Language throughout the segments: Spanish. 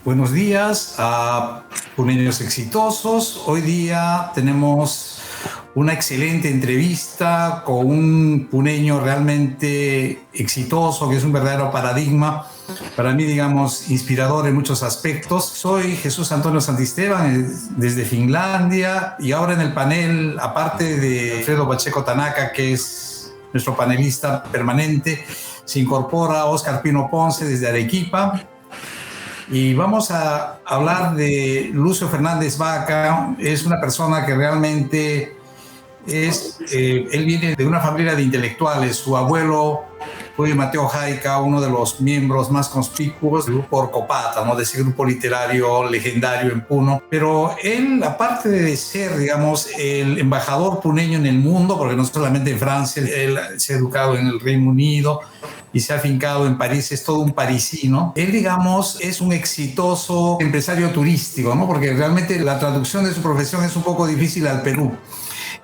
Buenos días a puneños exitosos. Hoy día tenemos una excelente entrevista con un puneño realmente exitoso, que es un verdadero paradigma, para mí, digamos, inspirador en muchos aspectos. Soy Jesús Antonio Santisteban, desde Finlandia, y ahora en el panel, aparte de Alfredo Pacheco Tanaka, que es nuestro panelista permanente, se incorpora Oscar Pino Ponce desde Arequipa. Y vamos a hablar de Lucio Fernández Vaca. Es una persona que realmente él viene de una familia de intelectuales. Su abuelo fue Mateo Jaica, uno de los miembros más conspicuos del grupo Orcopata, ¿no? De ese grupo literario legendario en Puno. Pero él, aparte de ser, digamos, el embajador puneño en el mundo, porque no solamente en Francia, él se ha educado en el Reino Unido y se ha afincado en París, es todo un parisino. Él, digamos, es un exitoso empresario turístico, ¿no? Porque realmente la traducción de su profesión es un poco difícil al Perú.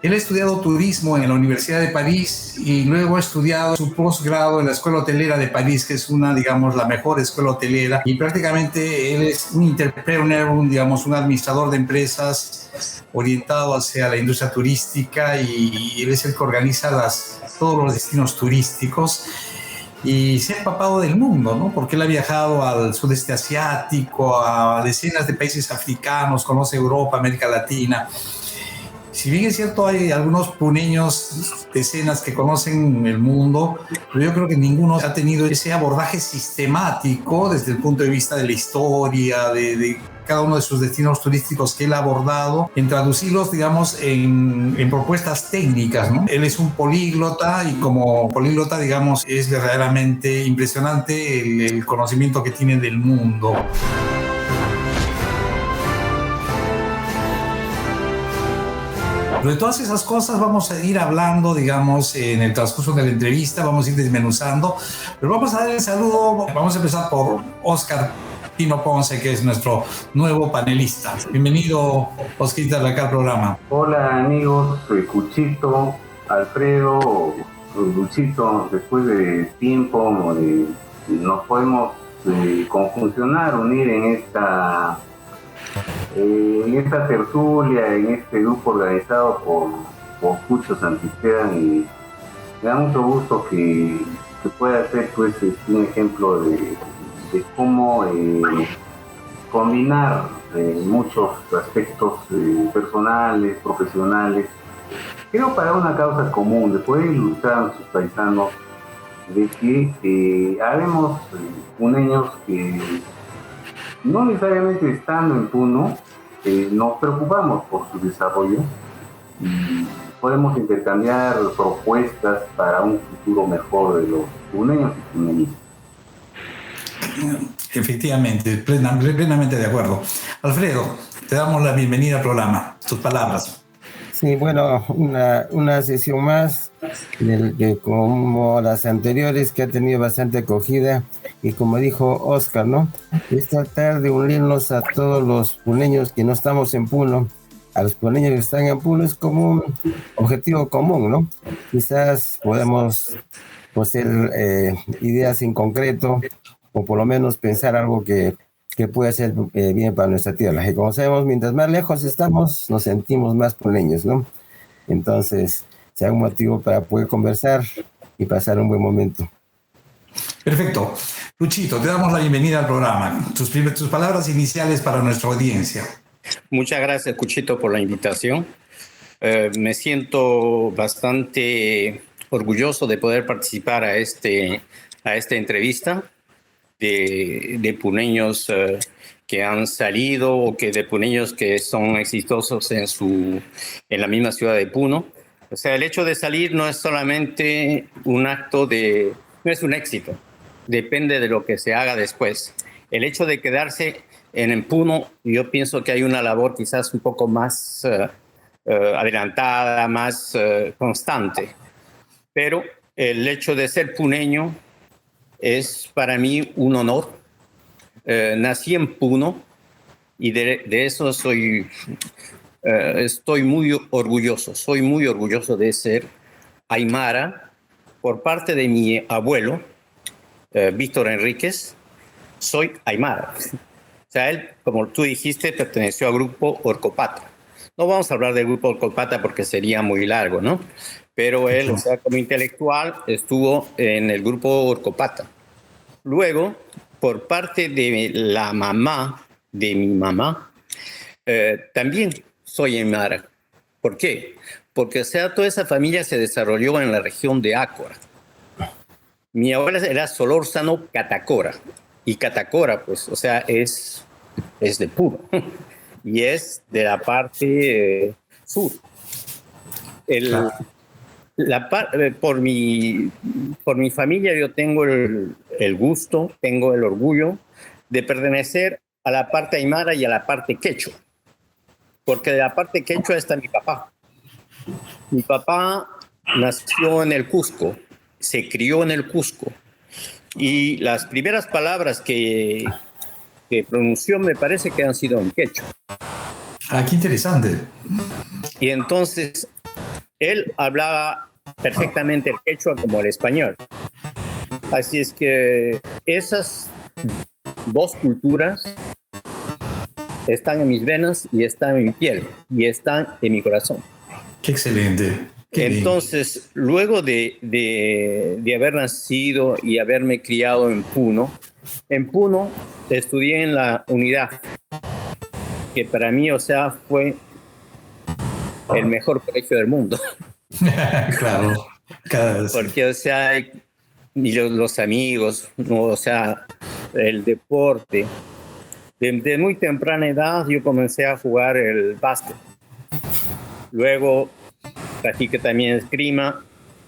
Él ha estudiado turismo en la Universidad de París y luego ha estudiado su posgrado en la Escuela Hotelera de París, que es una, digamos, la mejor escuela hotelera. Y prácticamente él es un entrepreneur, digamos, un administrador de empresas orientado hacia la industria turística, y él es el que organiza todos los destinos turísticos. Y se ha empapado del mundo, ¿no? Porque él ha viajado al sudeste asiático, a decenas de países africanos, conoce Europa, América Latina. Si bien es cierto, hay algunos puneños, decenas que conocen el mundo, pero yo creo que ninguno ha tenido ese abordaje sistemático desde el punto de vista de la historia, de cada uno de sus destinos turísticos que él ha abordado, en traducirlos, digamos, en propuestas técnicas, ¿no? Él es un políglota y como políglota, digamos, es verdaderamente impresionante el conocimiento que tiene del mundo. Pero de todas esas cosas vamos a ir hablando, digamos, en el transcurso de la entrevista, vamos a ir desmenuzando. Pero vamos a dar el saludo, vamos a empezar por Oscar Pino Ponce, que es nuestro nuevo panelista. Bienvenido, Osquita, acá al programa. Hola amigos, soy Cuchito, Alfredo, Luchito. Después de tiempo nos podemos conjuncionar, unir en esta tertulia, en este grupo organizado por Cucho Santisteban, y me da mucho gusto que pueda ser, pues, un ejemplo de cómo combinar muchos aspectos personales, profesionales, creo, para una causa común, de poder ilustrar a nuestros paisanos de que habemos puneños que no necesariamente estando en Puno, nos preocupamos por su desarrollo y podemos intercambiar propuestas para un futuro mejor de los puneños y puneñas. Efectivamente, plenamente de acuerdo. Alfredo, te damos la bienvenida al programa. Tus palabras. Sí, bueno, una sesión más, que como las anteriores, que ha tenido bastante acogida, y como dijo Oscar, ¿no? Es tratar de unirnos a todos los puneños que no estamos en Puno, a los puneños que están en Puno, es como un objetivo común, ¿no? Quizás podemos poseer ideas en concreto, o por lo menos pensar algo que puede ser bien para nuestra tierra. Y como sabemos, mientras más lejos estamos, nos sentimos más puneños, ¿no? Entonces, sea un motivo para poder conversar y pasar un buen momento. Perfecto. Luchito, te damos la bienvenida al programa. Tus palabras iniciales para nuestra audiencia. Muchas gracias, Cuchito, por la invitación. Me siento bastante orgulloso de poder participar a esta entrevista de puneños que han salido, o de puneños que son exitosos en la misma ciudad de Puno. O sea, el hecho de salir no es solamente un acto no es un éxito, depende de lo que se haga después. El hecho de quedarse en Puno, yo pienso que hay una labor quizás un poco más adelantada, más constante. Pero el hecho de ser puneño es para mí un honor. Nací en Puno y de eso estoy muy orgulloso. Soy muy orgulloso de ser aymara por parte de mi abuelo, Víctor Enríquez. Soy aymara. O sea, él, como tú dijiste, perteneció al grupo Orcopata. No vamos a hablar del grupo Orcopata porque sería muy largo, ¿no? Pero él, o sea, como intelectual, estuvo en el grupo Orcopata. Luego, por parte de la mamá, de mi mamá, también soy aymara. ¿Por qué? Porque, o sea, toda esa familia se desarrolló en la región de Ácora. Mi abuela era Solórzano Catacora. Y Catacora, pues, o sea, es de Puno. Y es de la parte sur. Claro. Por mi familia yo tengo el gusto, tengo el orgullo de pertenecer a la parte aymara y a la parte quechua. Porque de la parte quechua está mi papá. Mi papá nació en el Cusco, se crió en el Cusco. Y las primeras palabras que pronunció me parece que han sido en quechua. Ah, qué interesante. Y entonces él hablaba perfectamente el quechua como el español. Así es que esas dos culturas están en mis venas y están en mi piel y están en mi corazón. Qué excelente. Qué entonces, luego de haber nacido y haberme criado en Puno estudié en la unidad, que para mí, o sea, fue el mejor colegio del mundo. Claro, cada vez. Porque, o sea, y los amigos, ¿no? O sea, el deporte. Desde muy temprana edad yo comencé a jugar el básquet. Luego practiqué también esgrima,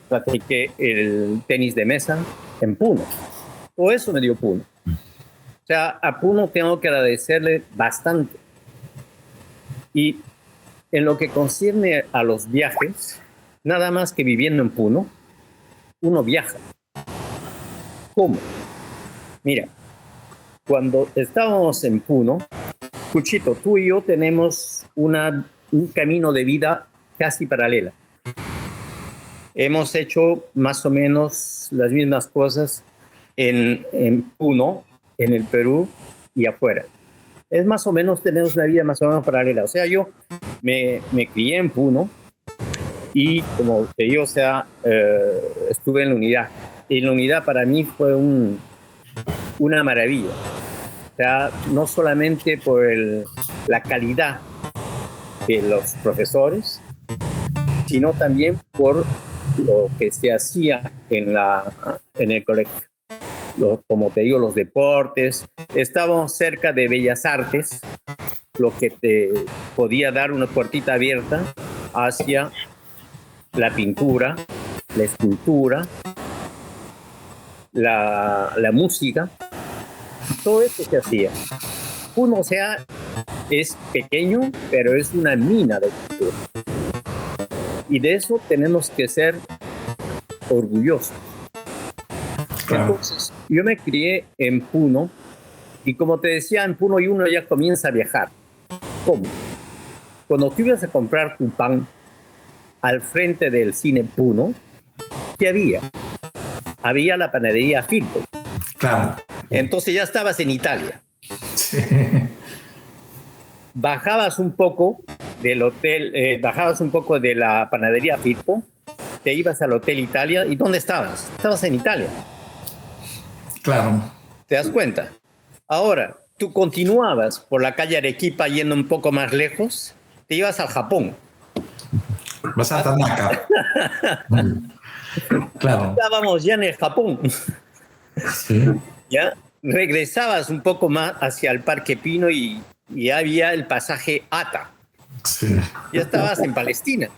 practiqué el tenis de mesa en Puno. Todo eso me dio Puno. O sea, a Puno tengo que agradecerle bastante. Y en lo que concierne a los viajes, nada más que viviendo en Puno, uno viaja. ¿Cómo? Mira, cuando estábamos en Puno, Cuchito, tú y yo tenemos un camino de vida casi paralela. Hemos hecho más o menos las mismas cosas en Puno, en el Perú y afuera. Es más o menos, tenemos una vida más o menos paralela. O sea, yo me crié en Puno y, como te digo, o sea, estuve en la unidad. Y la unidad para mí fue una maravilla. O sea, no solamente por la calidad de los profesores, sino también por lo que se hacía en el colegio. Como te digo, los deportes. Estábamos cerca de Bellas Artes, lo que te podía dar una puertita abierta hacia la pintura, la escultura, la música. Todo eso se hacía. Uno, o sea, es pequeño, pero es una mina de cultura. Y de eso tenemos que ser orgullosos. Claro. Entonces, yo me crié en Puno, y como te decía, en Puno y uno ya comienza a viajar. ¿Cómo? Cuando tú ibas a comprar tu pan al frente del cine Puno, ¿qué había? Había la panadería Firpo. Claro. Entonces ya estabas en Italia. Sí. Bajabas un poco del hotel, bajabas un poco de la panadería Firpo, te ibas al Hotel Italia. ¿Y dónde estabas? Estabas en Italia. Claro. ¿Te das cuenta? Ahora, tú continuabas por la calle Arequipa yendo un poco más lejos, te ibas al Japón. Vas a Tanaka. Claro. Estábamos ya en el Japón. Sí. Ya regresabas un poco más hacia el Parque Pino y había el pasaje Ata. Sí. Ya estabas en Palestina.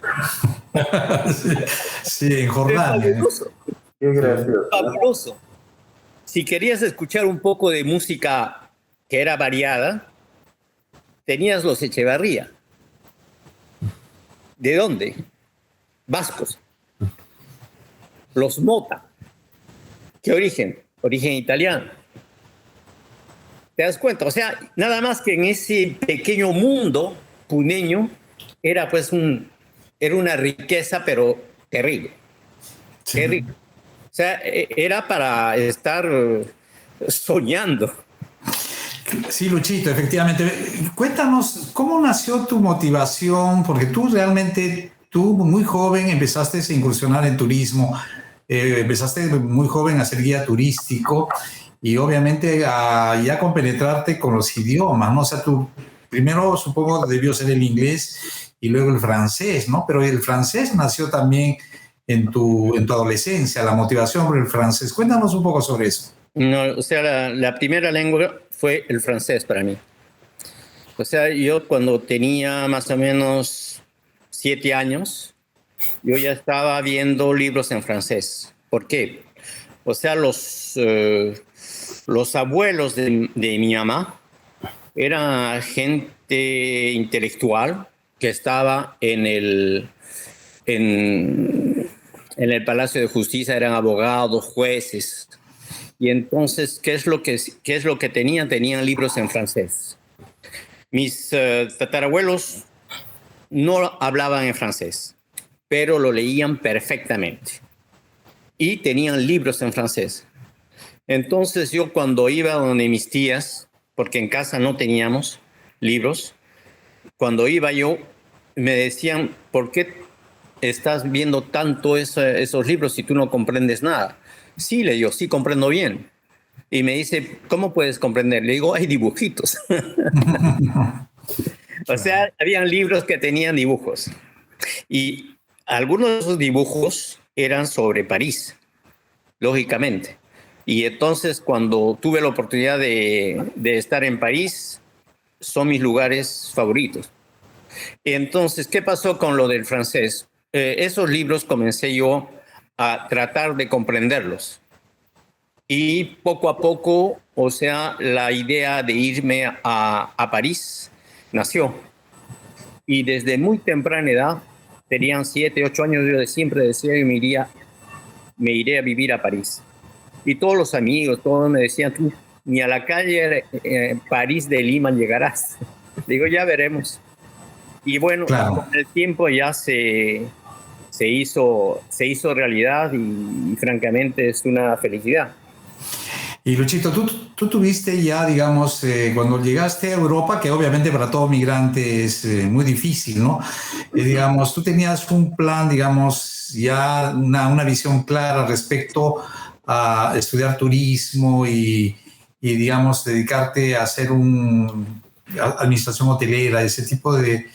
Sí, en Jordania. Fabuloso. Qué gracioso. Fabuloso. Si querías escuchar un poco de música que era variada, tenías los Echevarría. ¿De dónde? Vascos. Los Mota. ¿Qué origen? Origen italiano. ¿Te das cuenta? O sea, nada más que en ese pequeño mundo puneño era pues era una riqueza, pero terrible. Sí. Terrible. O sea, era para estar soñando. Sí, Luchito, efectivamente. Cuéntanos, ¿cómo nació tu motivación? Porque tú muy joven empezaste a incursionar en turismo, empezaste muy joven a ser guía turístico y obviamente a ya compenetrarte con los idiomas, ¿no? O sea, tú primero supongo debió ser el inglés y luego el francés, ¿no? Pero el francés nació también en tu adolescencia, la motivación por el francés. Cuéntanos un poco sobre eso. No, o sea, la primera lengua fue el francés para mí. O sea, yo cuando tenía más o menos 7 años, yo ya estaba viendo libros en francés. ¿Por qué? O sea, los abuelos de mi mamá eran gente intelectual que estaba en el Palacio de Justicia, eran abogados, jueces. Y entonces, ¿qué es lo que tenían? Tenían libros en francés. Mis tatarabuelos no hablaban en francés, pero lo leían perfectamente. Y tenían libros en francés. Entonces yo cuando iba donde mis tías, porque en casa no teníamos libros, cuando iba yo, me decían, ¿por qué estás viendo tanto esos libros si tú no comprendes nada? Sí, le digo, sí comprendo bien. Y me dice, ¿cómo puedes comprender? Le digo, hay dibujitos. O sea, habían libros que tenían dibujos. Y algunos de esos dibujos eran sobre París, lógicamente. Y entonces, cuando tuve la oportunidad de estar en París, son mis lugares favoritos. Entonces, ¿qué pasó con lo del francés? Esos libros comencé yo a tratar de comprenderlos. Y poco a poco, o sea, la idea de irme a París nació. Y desde muy temprana edad, tenían 7, 8 años, yo siempre decía que me iré a vivir a París. Y todos los amigos, todos me decían, tú ni a la calle París de Lima llegarás. Digo, ya veremos. Y bueno, Claro. con el tiempo ya se hizo realidad y francamente es una felicidad. Y Luchito, tú tuviste ya, digamos, cuando llegaste a Europa, que obviamente para todo migrante es muy difícil, ¿no? Digamos, tú tenías un plan, digamos, ya una visión clara respecto a estudiar turismo digamos, dedicarte a hacer administración hotelera, ese tipo de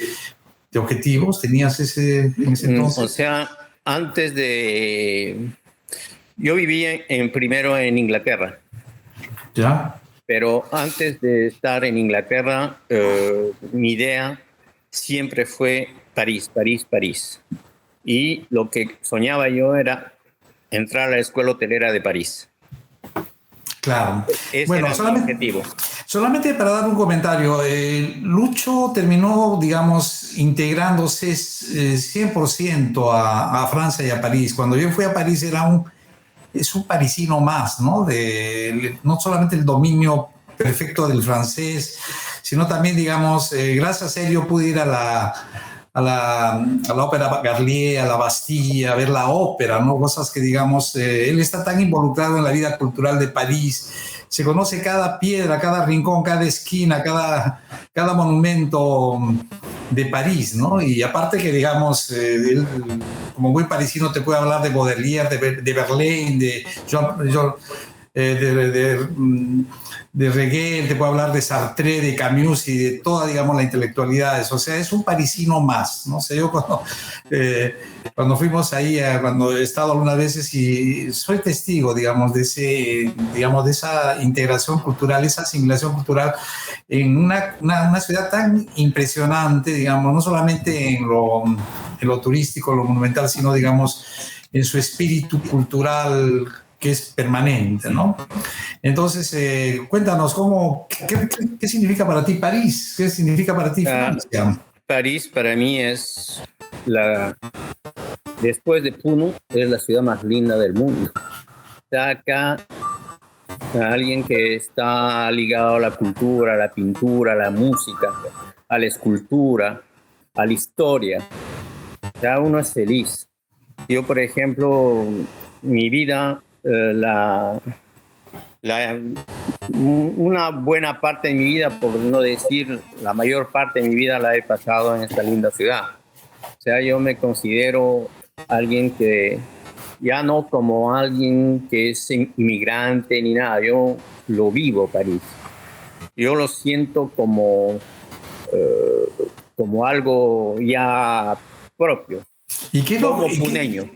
objetivos. ¿Tenías en ese entonces? O sea, antes de... Yo viví primero en Inglaterra. ¿Ya? Pero antes de estar en Inglaterra, mi idea siempre fue París, París, París. Y lo que soñaba yo era entrar a la Escuela Hotelera de París. Claro. Ese Bueno, era mi objetivo. Solamente para dar un comentario, Lucho terminó, digamos, integrándose 100% a Francia y a París. Cuando yo fui a París es un parisino más, ¿no? No solamente el dominio perfecto del francés, sino también, digamos, gracias a él yo pude ir a la ópera Garnier, a la Bastilla, a ver la ópera, ¿no? Cosas que, digamos, él está tan involucrado en la vida cultural de París, se conoce cada piedra, cada rincón, cada esquina, cada monumento de París, ¿no? Y aparte que, digamos, él, como buen parisino te puede hablar de Baudelaire, de Verlaine, de Reguer, te puede hablar de Sartre, de Camus y de toda, digamos, la intelectualidad. O sea, es un parisino más, ¿no? O sea, yo cuando fuimos ahí, cuando he estado algunas veces y soy testigo, digamos, de esa integración cultural, esa asimilación cultural en una ciudad tan impresionante, digamos, no solamente en lo turístico, lo monumental, sino, digamos, en su espíritu cultural que es permanente, ¿no? Entonces, cuéntanos, ¿qué significa para ti París? ¿Qué significa para ti Francia? París para mí es después de Puno, es la ciudad más linda del mundo. Está acá alguien que está ligado a la cultura, a la pintura, a la música, a la escultura, a la historia. Cada uno es feliz. Yo, por ejemplo, mi vida la Una buena parte de mi vida, por no decir la mayor parte de mi vida, la he pasado en esta linda ciudad. O sea, yo me considero alguien que ya no como alguien que es inmigrante ni nada, yo lo vivo París. Yo lo siento como algo ya propio, ¿Y qué es como puneño.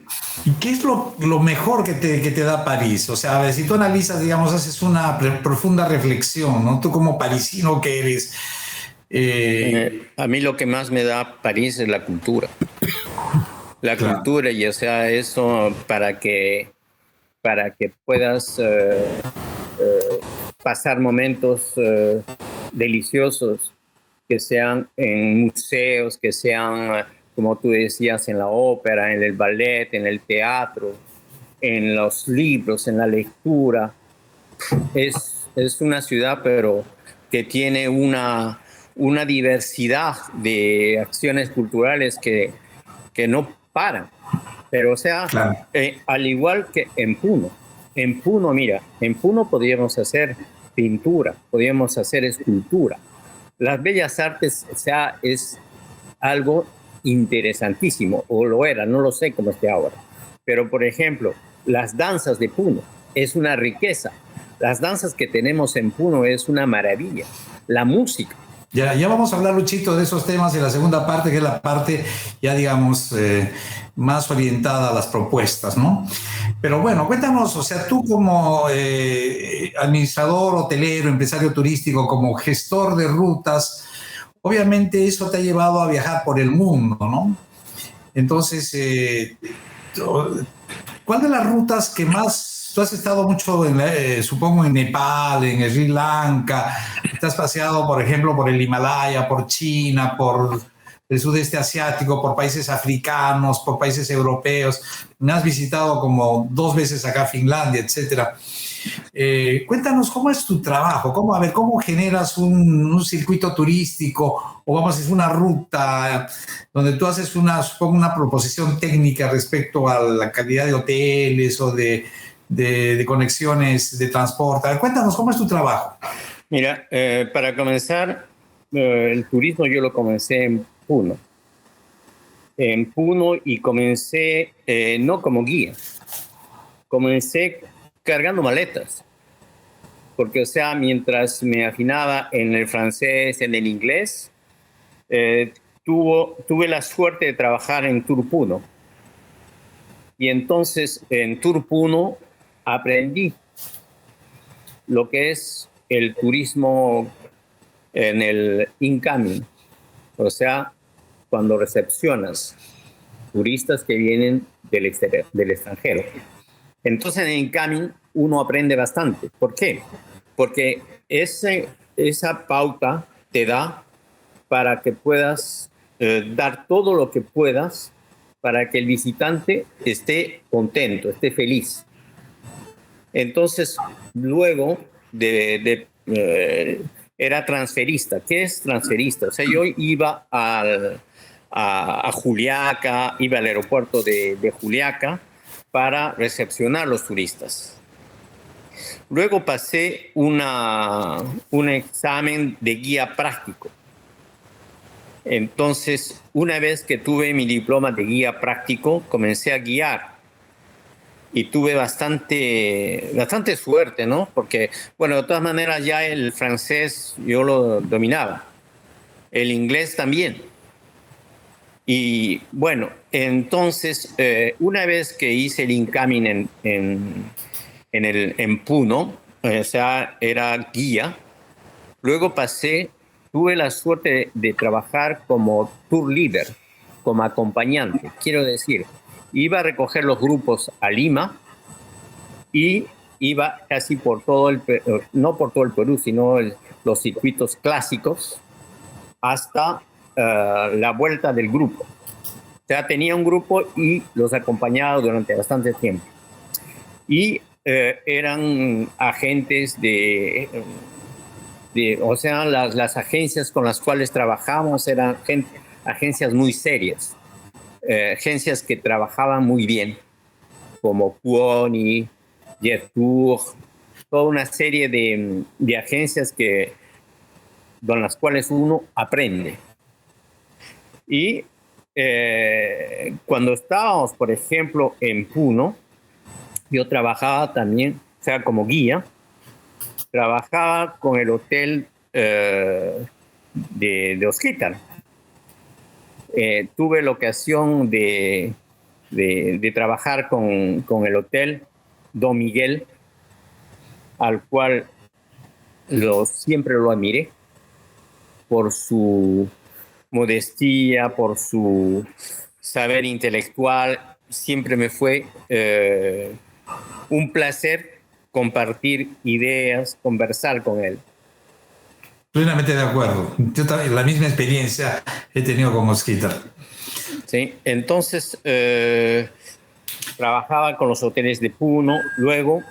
¿Y qué es lo mejor que te da París? O sea, a ver, si tú analizas, digamos, haces una profunda reflexión, ¿no? Tú como parisino que eres. A mí lo que más me da París es la cultura. La Claro. cultura, y o sea, eso para que puedas pasar momentos deliciosos, que sean en museos, que sean, como tú decías, en la ópera, en el ballet, en el teatro, en los libros, en la lectura. Es una ciudad, pero que tiene una diversidad de acciones culturales que no paran. Pero, o sea, Claro. al igual que en Puno, mira, en Puno podríamos hacer pintura, podríamos hacer escultura. Las bellas artes, o sea, es algo interesantísimo, o lo era, no lo sé cómo esté ahora. Pero, por ejemplo, las danzas de Puno es una riqueza. Las danzas que tenemos en Puno es una maravilla. La música. Ya vamos a hablar, Luchito, de esos temas en la segunda parte, que es la parte ya, digamos, más orientada a las propuestas, ¿no? Pero bueno, cuéntanos, o sea, tú como administrador hotelero, empresario turístico, como gestor de rutas, obviamente eso te ha llevado a viajar por el mundo, ¿no? Entonces, ¿cuál de las rutas que más... Tú has estado mucho, supongo, en Nepal, en Sri Lanka, te has paseado, por ejemplo, por el Himalaya, por China, por el sudeste asiático, por países africanos, por países europeos, me has visitado como 2 veces acá Finlandia, etcétera. Cuéntanos cómo es tu trabajo, cómo generas un circuito turístico o vamos a hacer una ruta donde tú haces una proposición técnica respecto a la calidad de hoteles o de conexiones de transporte. A ver, cuéntanos cómo es tu trabajo. Mira, para comenzar, el turismo yo lo comencé en Puno. Y comencé no como guía, comencé cargando maletas. Porque, o sea, mientras me afinaba en el francés, en el inglés, tuve la suerte de trabajar en Tour Puno. Y entonces en Tour Puno aprendí lo que es el turismo en el incoming. O sea, cuando recepcionas turistas que vienen del extranjero. Entonces en el incoming uno aprende bastante. ¿Por qué? Porque esa pauta te da para que puedas dar todo lo que puedas para que el visitante esté contento, esté feliz. Entonces, luego era transferista. ¿Qué es transferista? O sea, yo iba a Juliaca, iba al aeropuerto de Juliaca para recepcionar a los turistas. Luego pasé un examen de guía práctico. Entonces, una vez que tuve mi diploma de guía práctico, comencé a guiar. Y tuve bastante suerte, ¿no? Porque, bueno, de todas maneras ya el francés yo lo dominaba. El inglés también. Y, bueno, entonces, una vez que hice el incoming en Puno, o sea, era guía, luego tuve la suerte de trabajar como tour leader, como acompañante. Quiero decir, iba a recoger los grupos a Lima y iba casi por todo no por todo el Perú, sino los circuitos clásicos hasta la vuelta del grupo. O sea, tenía un grupo y los acompañaba durante bastante tiempo. Y eran agentes o sea, las agencias con las cuales trabajamos eran agencias muy serias, agencias que trabajaban muy bien, como Puoni, JetTour, toda una serie de agencias con las cuales uno aprende. Y cuando estábamos, por ejemplo, en Puno, yo trabajaba también, o sea, como guía, trabajaba con el hotel de Osquitar. Tuve la ocasión de trabajar con el hotel Don Miguel, al cual siempre lo admiré por su modestia, por su saber intelectual. Siempre me fue un placer compartir ideas, conversar con él. Plenamente de acuerdo. Yo también, la misma experiencia he tenido con Osquitar. Sí, entonces trabajaba con los hoteles de Puno. Luego,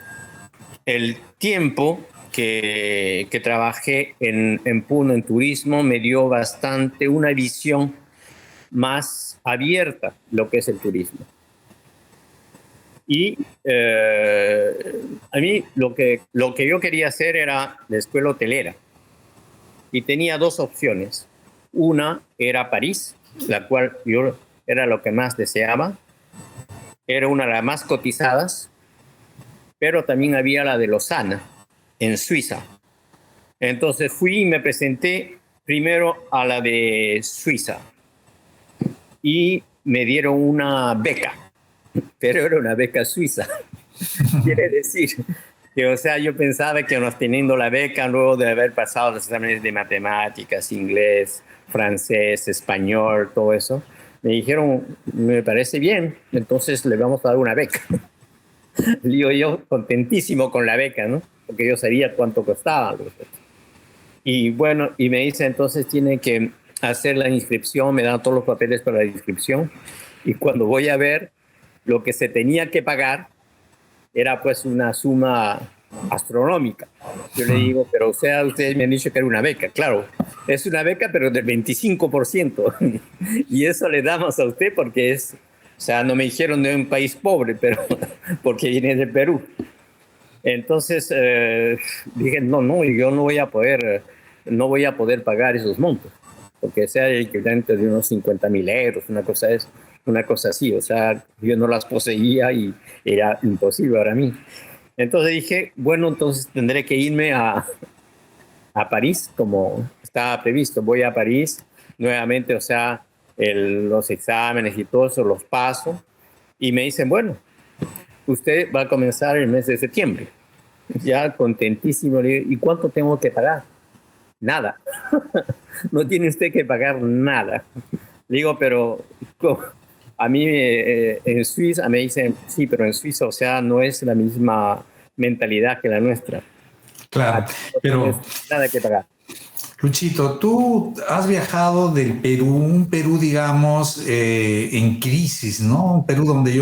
el tiempo que trabajé en Puno en turismo me dio bastante una visión más abierta lo que es el turismo. Y a mí lo que yo quería hacer era la escuela hotelera. Y tenía dos opciones. Una era París, la cual yo era lo que más deseaba. Era una de las más cotizadas, pero también había la de Lausana, en Suiza. Entonces fui y me presenté primero a la de Suiza y me dieron una beca, pero era una beca suiza. Quiere decir que, o sea, yo pensaba que teniendo la beca, luego de haber pasado los exámenes de matemáticas, inglés, francés, español, todo eso, me dijeron, me parece bien, entonces le vamos a dar una beca. Digo yo, contentísimo con la beca, ¿no? Porque yo sabía cuánto costaba. Y bueno, y me dice, entonces tiene que hacer la inscripción, me dan todos los papeles para la inscripción. Y cuando voy a ver, lo que se tenía que pagar era pues una suma astronómica. Yo le digo, pero o sea, ustedes me han dicho que era una beca. Claro, es una beca, pero del 25%. Y eso le damos a usted porque es, o sea, no me dijeron de un país pobre, pero porque viene de Perú. Entonces dije, no, yo no voy a poder pagar esos montos, porque sea el equivalente de unos 50.000 euros, una cosa así. O sea, yo no las poseía y era imposible para mí. Entonces dije, bueno, entonces tendré que irme a París, como estaba previsto. Voy a París nuevamente, o sea, los exámenes y todo eso los paso. Y me dicen, bueno, usted va a comenzar el mes de septiembre. Ya contentísimo. Le digo, ¿y cuánto tengo que pagar? Nada. No tiene usted que pagar nada. Digo, pero a mí en Suiza me dicen, sí, pero en Suiza, o sea, no es la misma mentalidad que la nuestra. Claro, pero nada que pagar. Luchito, tú has viajado del Perú, un Perú, digamos, en crisis, ¿no? Un Perú donde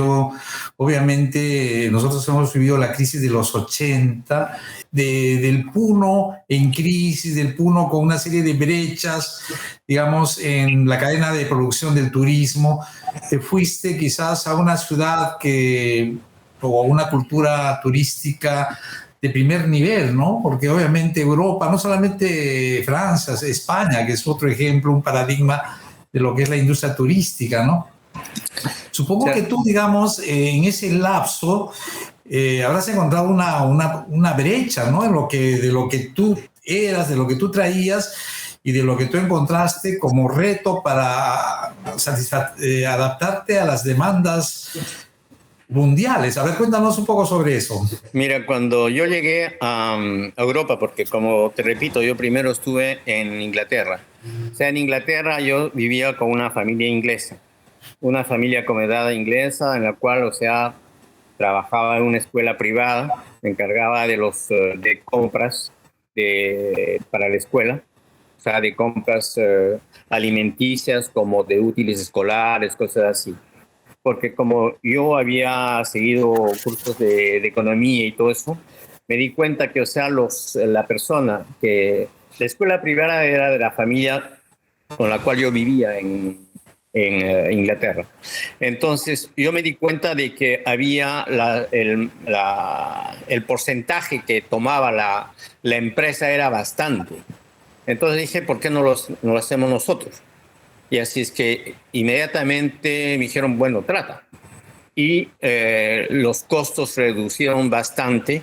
obviamente, nosotros hemos vivido la crisis de los 80, del Puno en crisis, del Puno con una serie de brechas, digamos, en la cadena de producción del turismo. Te fuiste quizás a una ciudad o a una cultura turística de primer nivel, ¿no? Porque obviamente Europa, no solamente Francia, España, que es otro ejemplo, un paradigma de lo que es la industria turística, ¿no? Supongo que tú, digamos, en ese lapso habrás encontrado una brecha, ¿no? De lo que tú eras, de lo que tú traías y de lo que tú encontraste como reto para adaptarte a las demandas mundiales. A ver, cuéntanos un poco sobre eso. Mira, cuando yo llegué a Europa, porque como te repito, yo primero estuve en Inglaterra. O sea, en Inglaterra yo vivía con una familia inglesa, una familia acomodada inglesa en la cual, o sea, trabajaba en una escuela privada, me encargaba de compras para la escuela, o sea, de compras alimenticias como de útiles escolares, cosas así. Porque como yo había seguido cursos de economía y todo eso, me di cuenta que, o sea, la escuela privada era de la familia con la cual yo vivía en Inglaterra. Entonces yo me di cuenta de que había el porcentaje que tomaba la empresa era bastante. Entonces dije, ¿por qué no lo hacemos nosotros? Y así es que inmediatamente me dijeron, bueno, trata. Y los costos se reducieron bastante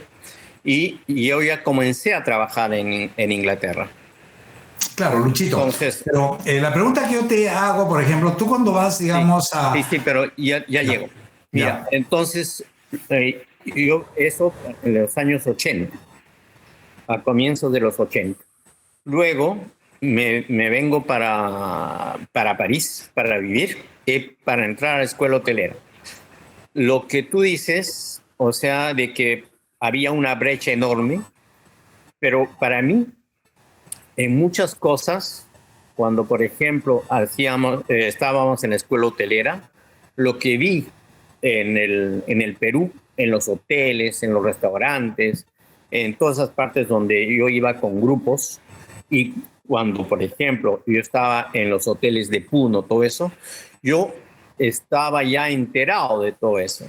y yo ya comencé a trabajar en Inglaterra. Claro, Luchito. Entonces, pero la pregunta que yo te hago, por ejemplo, tú cuando vas, digamos, a... Sí, pero ya llego. Mira, entonces, yo eso en los años 80, a comienzos de los 80. Luego me vengo para París para vivir y para entrar a la escuela hotelera. Lo que tú dices, o sea, de que había una brecha enorme, pero para mí, en muchas cosas, cuando, por ejemplo, estábamos en la escuela hotelera, lo que vi en el Perú, en los hoteles, en los restaurantes, en todas esas partes donde yo iba con grupos, y cuando, por ejemplo, yo estaba en los hoteles de Puno, todo eso, yo estaba ya enterado de todo eso.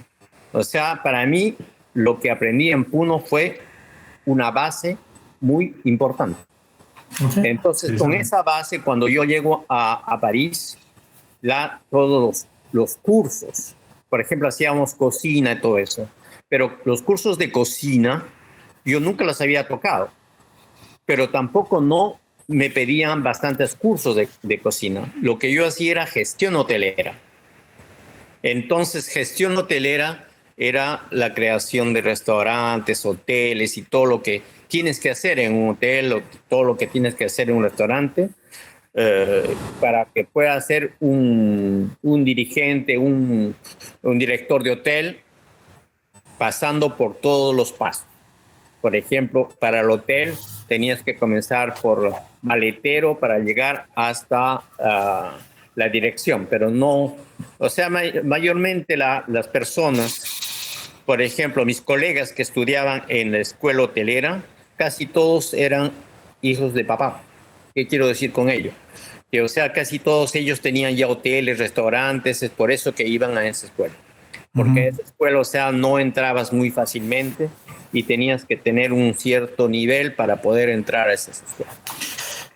O sea, para mí, lo que aprendí en Puno fue una base muy importante. Okay. Entonces, con esa base, cuando yo llego a París, todos los cursos, por ejemplo, hacíamos cocina y todo eso, pero los cursos de cocina yo nunca los había tocado, pero tampoco no me pedían bastantes cursos de cocina. Lo que yo hacía era gestión hotelera. Entonces, gestión hotelera era la creación de restaurantes, hoteles y todo lo que tienes que hacer en un hotel o todo lo que tienes que hacer en un restaurante para que pueda ser un dirigente, un director de hotel, pasando por todos los pasos. Por ejemplo, para el hotel tenías que comenzar por maletero para llegar hasta la dirección, pero no, o sea, mayormente las personas, por ejemplo, mis colegas que estudiaban en la escuela hotelera, casi todos eran hijos de papá. ¿Qué quiero decir con ello? Que, o sea, casi todos ellos tenían ya hoteles, restaurantes, es por eso que iban a esa escuela. Porque en esa escuela, o sea, no entrabas muy fácilmente y tenías que tener un cierto nivel para poder entrar a esa escuela.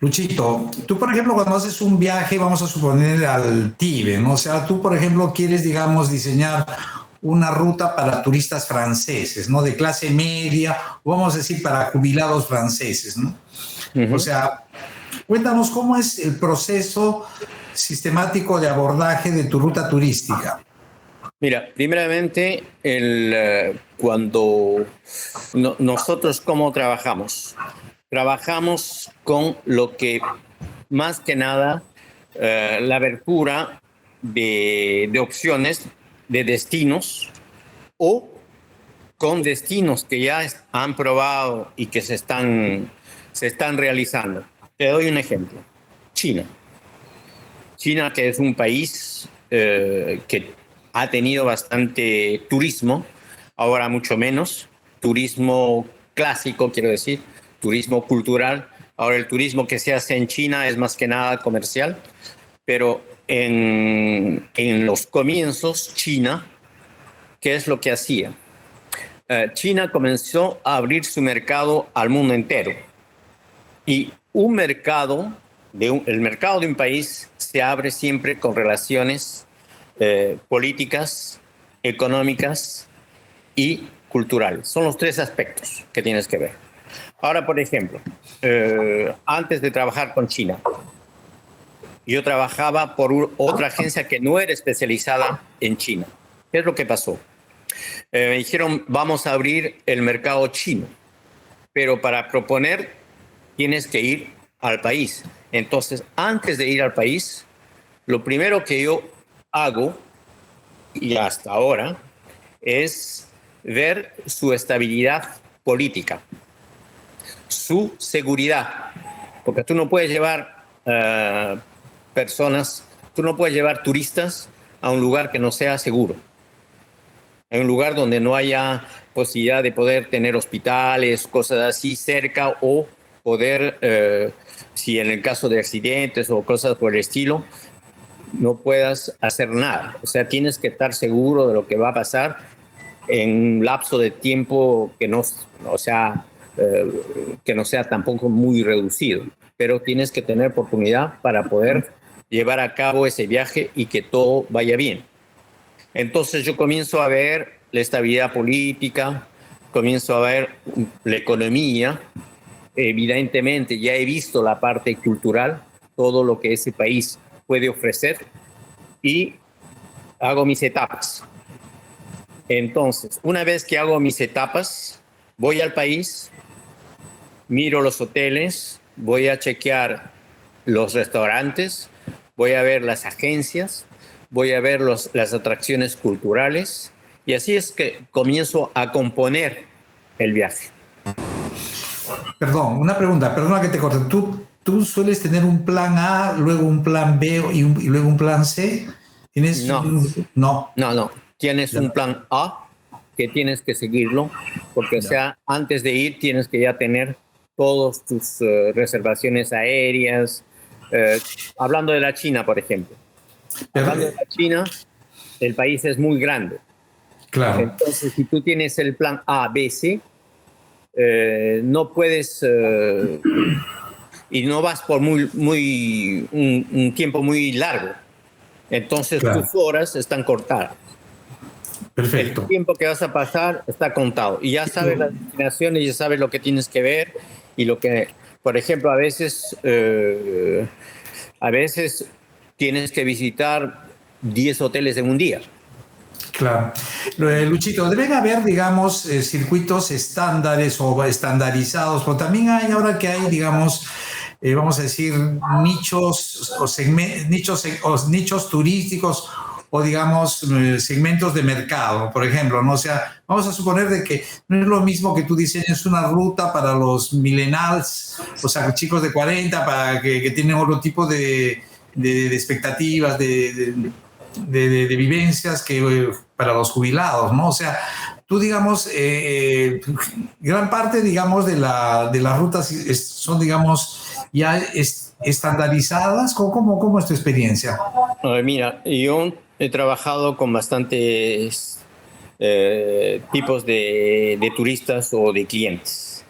Luchito, tú, por ejemplo, cuando haces un viaje, vamos a suponer al Tíbet, ¿no? O sea, tú, por ejemplo, quieres, digamos, diseñar una ruta para turistas franceses, ¿no? De clase media, o vamos a decir para jubilados franceses, ¿no? O sea, cuéntanos cómo es el proceso sistemático de abordaje de tu ruta turística. Mira, primeramente, cuando nosotros cómo trabajamos. Trabajamos con lo que, más que nada, la abertura de opciones, de destinos, o con destinos que ya han probado y que se están realizando. Te doy un ejemplo. China. China, que es un país que ha tenido bastante turismo, ahora mucho menos. Turismo clásico, quiero decir. Turismo cultural. Ahora el turismo que se hace en China es más que nada comercial, pero en los comienzos China, ¿qué es lo que hacía? China comenzó a abrir su mercado al mundo entero y el mercado de un país se abre siempre con relaciones políticas, económicas y culturales. Son los tres aspectos que tienes que ver. Ahora, por ejemplo, antes de trabajar con China, yo trabajaba por otra agencia que no era especializada en China. ¿Qué es lo que pasó? Me dijeron, vamos a abrir el mercado chino, pero para proponer tienes que ir al país. Entonces, antes de ir al país, lo primero que yo hago, y hasta ahora, es ver su estabilidad política, su seguridad, porque tú no puedes llevar personas, tú no puedes llevar turistas a un lugar que no sea seguro, en un lugar donde no haya posibilidad de poder tener hospitales, cosas así cerca, o poder, si en el caso de accidentes o cosas por el estilo, no puedas hacer nada. O sea, tienes que estar seguro de lo que va a pasar en un lapso de tiempo que no sea tampoco muy reducido, pero tienes que tener oportunidad para poder llevar a cabo ese viaje y que todo vaya bien. Entonces yo comienzo a ver la estabilidad política, comienzo a ver la economía, evidentemente ya he visto la parte cultural, todo lo que ese país puede ofrecer, y hago mis etapas. Entonces, una vez que hago mis etapas, voy al país, miro los hoteles, voy a chequear los restaurantes, voy a ver las agencias, voy a ver las atracciones culturales, y así es que comienzo a componer el viaje. Perdón, una pregunta, perdona que te corte. ¿Tú sueles tener un plan A, luego un plan B y luego un plan C? ¿Tienes? No. Tienes un plan A que tienes que seguirlo, porque o sea, antes de ir tienes que ya tener todas tus reservaciones aéreas. Hablando de la China, por ejemplo. Hablando de la China, el país es muy grande. Claro. Entonces, si tú tienes el plan A, B, C, no puedes y no vas por un tiempo muy largo. Entonces, claro, tus horas están cortadas. Perfecto. El tiempo que vas a pasar está contado. Y ya sabes las destinaciones, ya sabes lo que tienes que ver y lo que, por ejemplo, a veces tienes que visitar 10 hoteles en un día. Claro. Luchito, deben haber, digamos, circuitos estándares o estandarizados, pero también hay, ahora que hay, digamos, vamos a decir, nichos turísticos o, digamos, segmentos de mercado, por ejemplo, ¿no? O sea, vamos a suponer de que no es lo mismo que tú diseñes una ruta para los millennials, o sea, chicos de 40, para que tienen otro tipo de expectativas, de vivencias que para los jubilados, ¿no? O sea, tú, digamos, gran parte, digamos, de las rutas son, digamos, ya estandarizadas. ¿Cómo es tu experiencia? Mira, yo he trabajado con bastantes tipos de turistas o de clientes.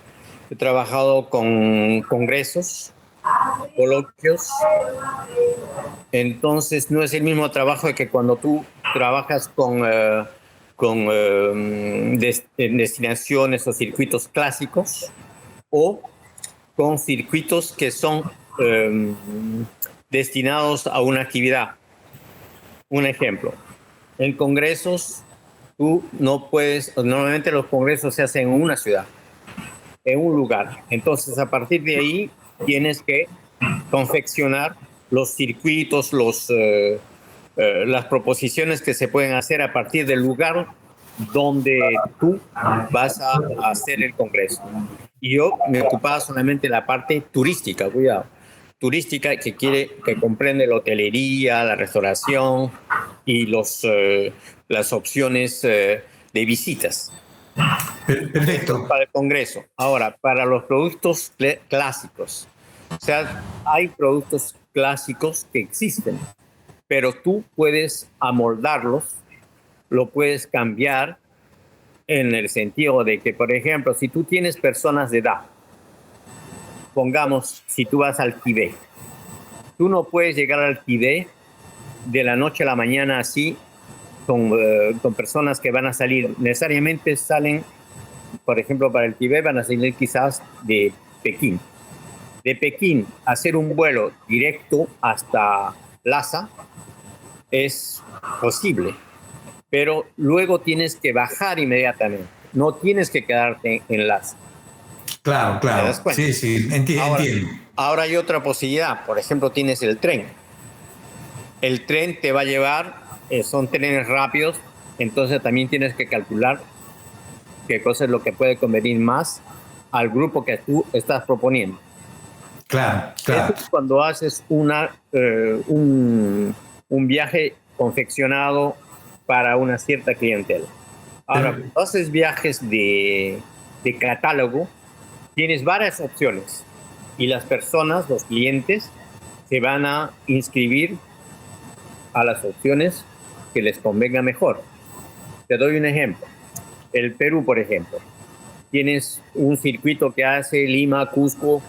He trabajado con congresos, coloquios. Entonces no es el mismo trabajo que cuando tú trabajas con destinaciones o circuitos clásicos o con circuitos que son destinados a una actividad. Un ejemplo, en congresos tú no puedes, normalmente los congresos se hacen en una ciudad, en un lugar. Entonces a partir de ahí tienes que confeccionar los circuitos, las proposiciones que se pueden hacer a partir del lugar donde tú vas a hacer el congreso. Y yo me ocupaba solamente de la parte turística, cuidado, turística que comprende la hotelería, la restauración y las opciones de visitas. Perfecto. Para el congreso. Ahora, para los productos clásicos, o sea, hay productos clásicos que existen, pero tú puedes amoldarlos, lo puedes cambiar en el sentido de que, por ejemplo, si tú tienes personas de edad, pongamos, si tú vas al Tibet, tú no puedes llegar al Tibet de la noche a la mañana así con personas que van a salir, necesariamente salen, por ejemplo, para el Tibet van a salir quizás de Pekín. De Pekín hacer un vuelo directo hasta Lhasa es posible, pero luego tienes que bajar inmediatamente, no tienes que quedarte en Lhasa. Claro. Sí, entiendo. Ahora hay otra posibilidad, por ejemplo, tienes el tren. El tren te va a llevar, son trenes rápidos, entonces también tienes que calcular qué cosa es lo que puede convenir más al grupo que tú estás proponiendo. Claro. Eso es cuando haces un viaje confeccionado para una cierta clientela. Ahora, cuando haces viajes de catálogo, tienes varias opciones y las personas, los clientes, se van a inscribir a las opciones que les convenga mejor. Te doy un ejemplo. El Perú, por ejemplo, tienes un circuito que hace Lima, Cusco,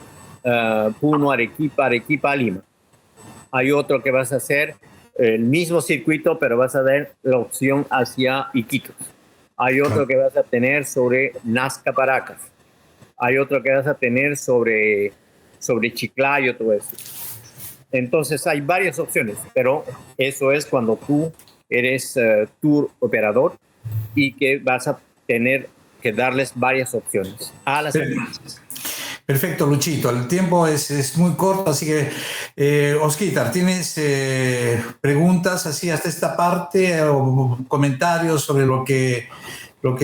Puno, Arequipa, Arequipa, Lima. Hay otro que vas a hacer el mismo circuito, pero vas a dar la opción hacia Iquitos. Hay otro que vas a tener sobre Nazca, Paracas. Hay otro que vas a tener sobre Chiclayo, todo eso. Entonces hay varias opciones, pero eso es cuando tú eres tour operador y que vas a tener que darles varias opciones a las empresas. Perfecto, Luchito. El tiempo es muy corto, así que, Osquitar, ¿tienes preguntas así hasta esta parte o comentarios sobre lo que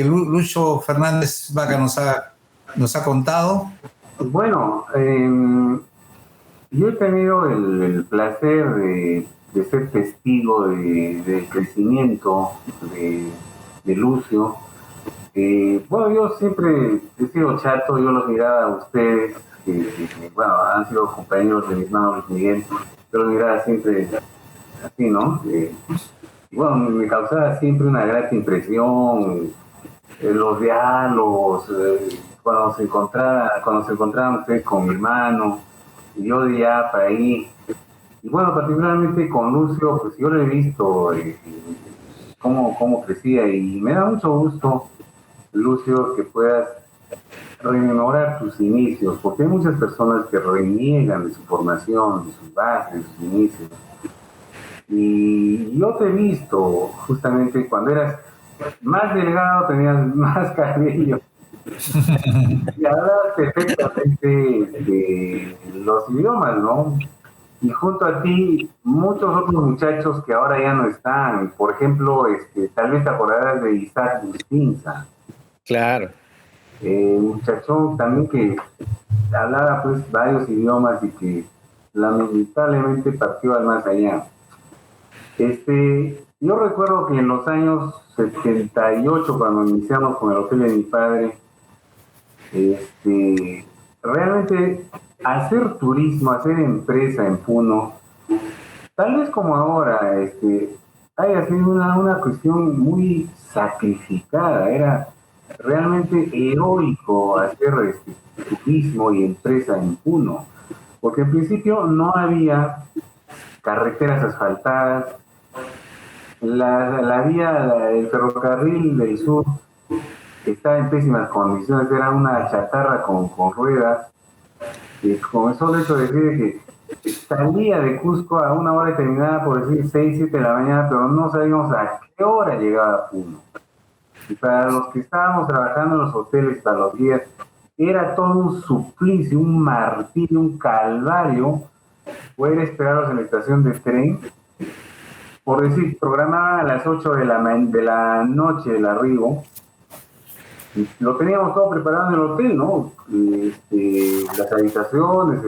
Lucho Fernández Vaca nos ha contado? Bueno, yo he tenido el placer de ser testigo del crecimiento de Lucio. Bueno, yo siempre he sido chato, yo los miraba a ustedes, bueno, han sido compañeros de mi hermano Luis Miguel, yo los miraba siempre así, ¿no? Y bueno, me causaba siempre una grata impresión, los diálogos, cuando se encontraban ustedes con mi hermano, y yo de para ahí. Y bueno, particularmente con Lucio, pues yo lo he visto cómo crecía, y me da mucho gusto, Lucio, que puedas rememorar tus inicios, porque hay muchas personas que reniegan de su formación, de sus bases, de sus inicios. Y yo te he visto justamente cuando eras más delgado, tenías más cabello y hablabas perfectamente de los idiomas, ¿no? Y junto a ti, muchos otros muchachos que ahora ya no están. Por ejemplo, tal vez te acordarás de Isaac Bustinza. Claro. Muchachón también que hablaba pues varios idiomas y que lamentablemente partió al más allá. Yo recuerdo que en los años 78, cuando iniciamos con el hotel de mi padre, realmente hacer turismo, hacer empresa en Puno, tal vez como ahora, haya sido una cuestión muy sacrificada. Era realmente heroico hacer turismo y empresa en Puno, porque en principio no había carreteras asfaltadas, la vía, el ferrocarril del sur estaba en pésimas condiciones, era una chatarra con ruedas, y con el solo hecho de decir que salía de Cusco a una hora determinada, por decir 6, 7 de la mañana, pero no sabíamos a qué hora llegaba a Puno. Y para los que estábamos trabajando en los hoteles, para los guías, era todo un suplicio, un martirio, un calvario poder esperarlos en la estación de tren. Por decir, programaban a las 8 de la noche el arribo. Y lo teníamos todo preparado en el hotel, ¿no? Las habitaciones,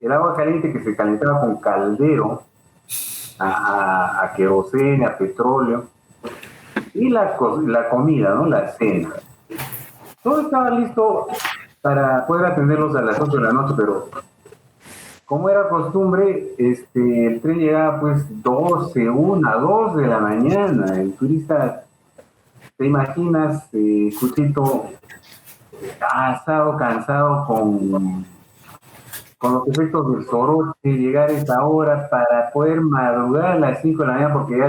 el agua caliente que se calentaba con caldero, a querosene, a petróleo, y la comida, ¿no? La cena. Todo estaba listo para poder atenderlos a las 8 de la noche, pero como era costumbre, el tren llegaba pues 12, 1, 2 de la mañana. El turista, te imaginas, Cuchito, asado, cansado con los efectos del soroche, llegar a esa hora para poder madrugar a las 5 de la mañana, porque ya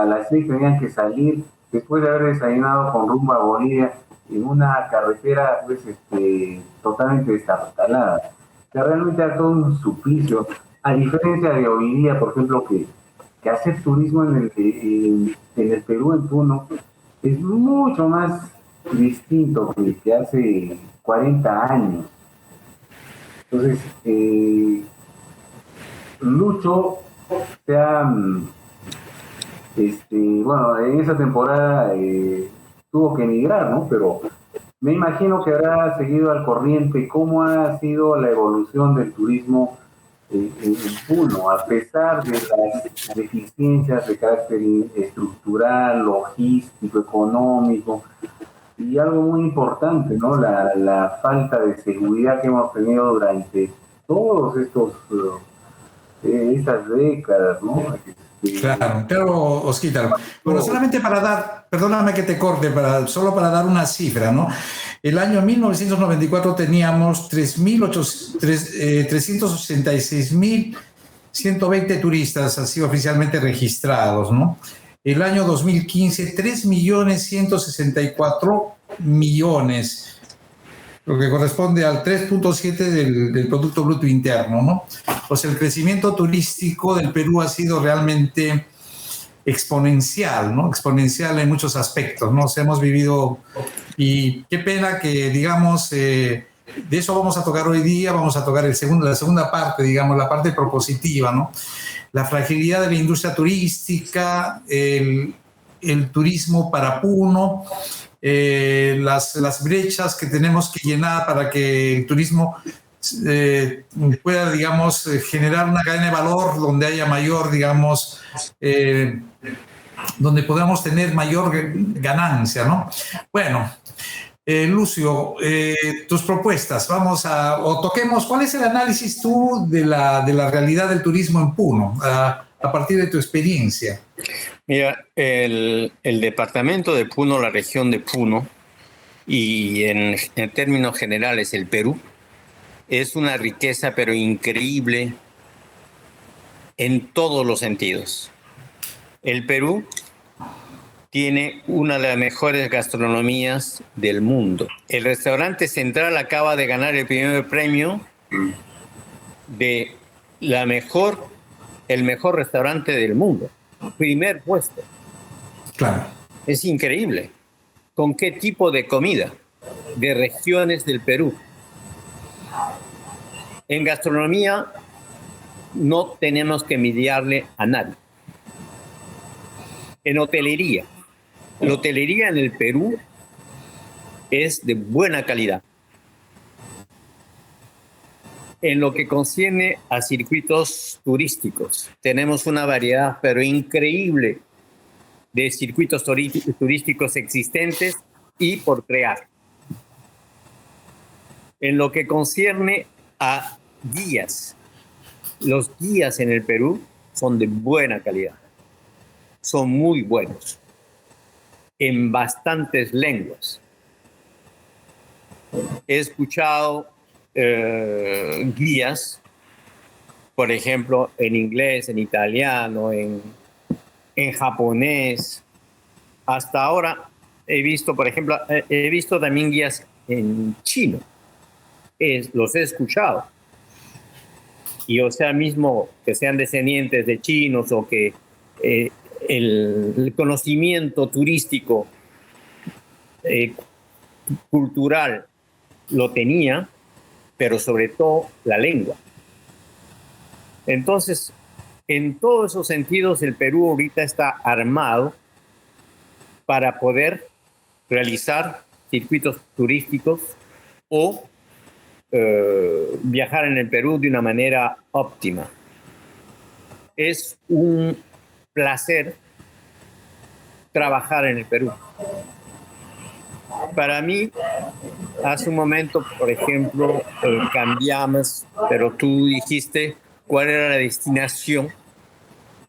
a las 6 tenían que salir después de haber desayunado con rumbo a Bolivia en una carretera pues totalmente destartalada. Que realmente era todo un suplicio, a diferencia de hoy día, por ejemplo, que hacer turismo en el Perú, en Puno, es mucho más distinto que hace 40 años. Entonces, Lucho bueno, en esa temporada tuvo que emigrar, ¿no? Pero me imagino que habrá seguido al corriente cómo ha sido la evolución del turismo en Puno, a pesar de las deficiencias de carácter estructural, logístico, económico, y algo muy importante, ¿no? La falta de seguridad que hemos tenido durante todos estas décadas, ¿no? Claro, Osquitar. Bueno, solamente para dar, perdóname que te corte, solo para dar una cifra, ¿no? El año 1994 teníamos 386.120 turistas así oficialmente registrados, ¿no? El año 2015, 3.164.000.000, lo que corresponde al 3.7 del Producto Bruto Interno, ¿no? Pues el crecimiento turístico del Perú ha sido realmente exponencial, ¿no? Exponencial en muchos aspectos, ¿no? O sea, hemos vivido, y qué pena que, digamos, de eso vamos a tocar hoy día, vamos a tocar la segunda parte, digamos, la parte propositiva, ¿no? La fragilidad de la industria turística, el turismo para Puno, las brechas que tenemos que llenar para que el turismo pueda, digamos, generar una cadena de valor donde haya mayor, digamos, donde podamos tener mayor ganancia, ¿no? Bueno, Lucio, tus propuestas, o toquemos, ¿cuál es el análisis tú de la realidad del turismo en Puno, a partir de tu experiencia? Mira, el departamento de Puno, la región de Puno, y en términos generales el Perú, es una riqueza pero increíble en todos los sentidos. El Perú tiene una de las mejores gastronomías del mundo. El restaurante Central acaba de ganar el primer premio de el mejor restaurante del mundo. Primer puesto. Claro. Es increíble. ¿Con qué tipo de comida? De regiones del Perú. En gastronomía no tenemos que envidiarle a nadie. En hotelería. La hotelería en el Perú es de buena calidad. En lo que concierne a circuitos turísticos, tenemos una variedad pero increíble de circuitos turísticos existentes y por crear. En lo que concierne a guías, los guías en el Perú son de buena calidad, son muy buenos, en bastantes lenguas. He escuchado guías, por ejemplo, en inglés, en italiano, en japonés. Hasta ahora he visto, por ejemplo, he visto también guías en chino. Los he escuchado. Y o sea, mismo que sean descendientes de chinos o que el conocimiento turístico cultural lo tenía, pero sobre todo la lengua. Entonces, en todos esos sentidos, el Perú ahorita está armado para poder realizar circuitos turísticos o viajar en el Perú de una manera óptima. Es un placer trabajar en el Perú. Para mí, hace un momento, por ejemplo, cambiamos, pero tú dijiste cuál era la destinación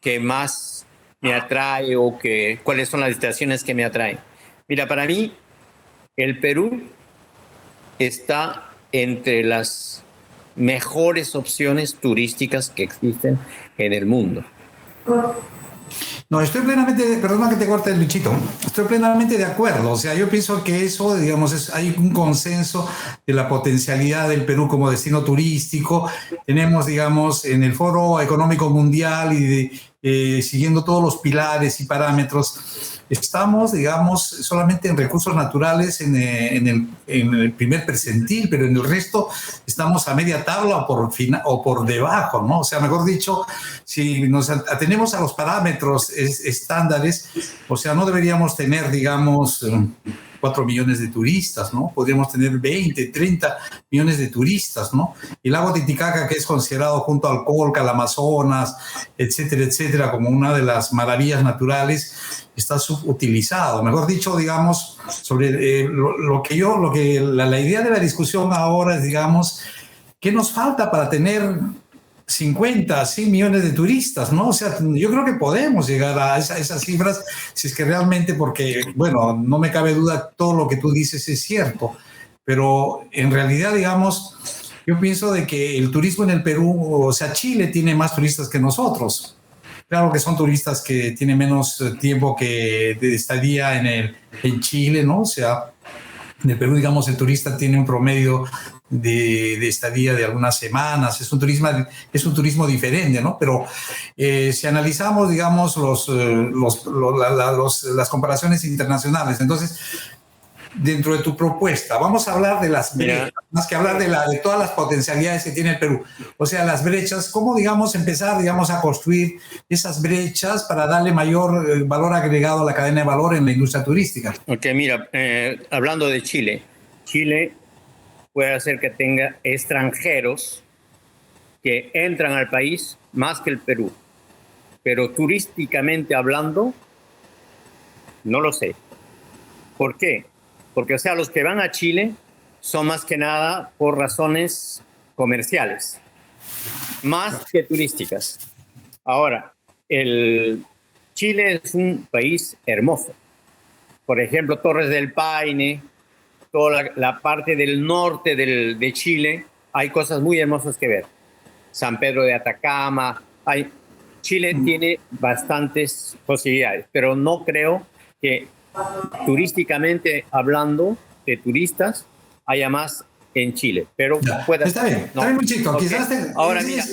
que más me atrae o cuáles son las destinaciones que me atraen. Mira, para mí, el Perú está entre las mejores opciones turísticas que existen en el mundo. No, estoy plenamente, perdona que te corte, Luchito, estoy plenamente de acuerdo. O sea, yo pienso que eso, digamos, hay un consenso de la potencialidad del Perú como destino turístico. Tenemos, digamos, en el Foro Económico Mundial y siguiendo todos los pilares y parámetros, estamos, digamos, solamente en recursos naturales en el primer percentil, pero en el resto estamos a media tabla o por debajo, ¿no? O sea, mejor dicho, si nos atenemos a los parámetros estándares, o sea, no deberíamos tener, digamos, 4 millones de turistas, ¿no? Podríamos tener 20, 30 millones de turistas, ¿no? El lago Titicaca, que es considerado junto al Colca, al Amazonas, etcétera, etcétera, como una de las maravillas naturales, está subutilizado. Mejor dicho, digamos, sobre la idea de la discusión ahora es, digamos, ¿qué nos falta para tener 50, 100 millones de turistas, ¿no? O sea, yo creo que podemos llegar a esas cifras si es que realmente, porque, bueno, no me cabe duda, todo lo que tú dices es cierto, pero en realidad, digamos, yo pienso de que el turismo en el Perú, o sea, Chile tiene más turistas que nosotros. Claro que son turistas que tienen menos tiempo que de estadía en Chile, ¿no? O sea, en el Perú, digamos, el turista tiene un promedio de estadía de algunas semanas. Es un turismo diferente, ¿no? Pero si analizamos, digamos, las comparaciones internacionales, entonces, dentro de tu propuesta, vamos a hablar de las brechas, más que hablar de todas las potencialidades que tiene el Perú. O sea, las brechas, ¿cómo, digamos, empezar, digamos, a construir esas brechas para darle mayor valor agregado a la cadena de valor en la industria turística? Ok, mira, hablando de Chile, Chile puede hacer que tenga extranjeros que entran al país más que el Perú, pero turísticamente hablando, no lo sé. ¿Por qué? Porque, o sea, los que van a Chile son más que nada por razones comerciales, más que turísticas. Ahora, Chile es un país hermoso. Por ejemplo, Torres del Paine, toda la parte del norte de Chile, hay cosas muy hermosas que ver. San Pedro de Atacama, Chile tiene bastantes posibilidades, pero no creo que turísticamente hablando de turistas haya más en Chile, pero está bien, no. Está bien, Luchito. Okay. Quizás ahora mira,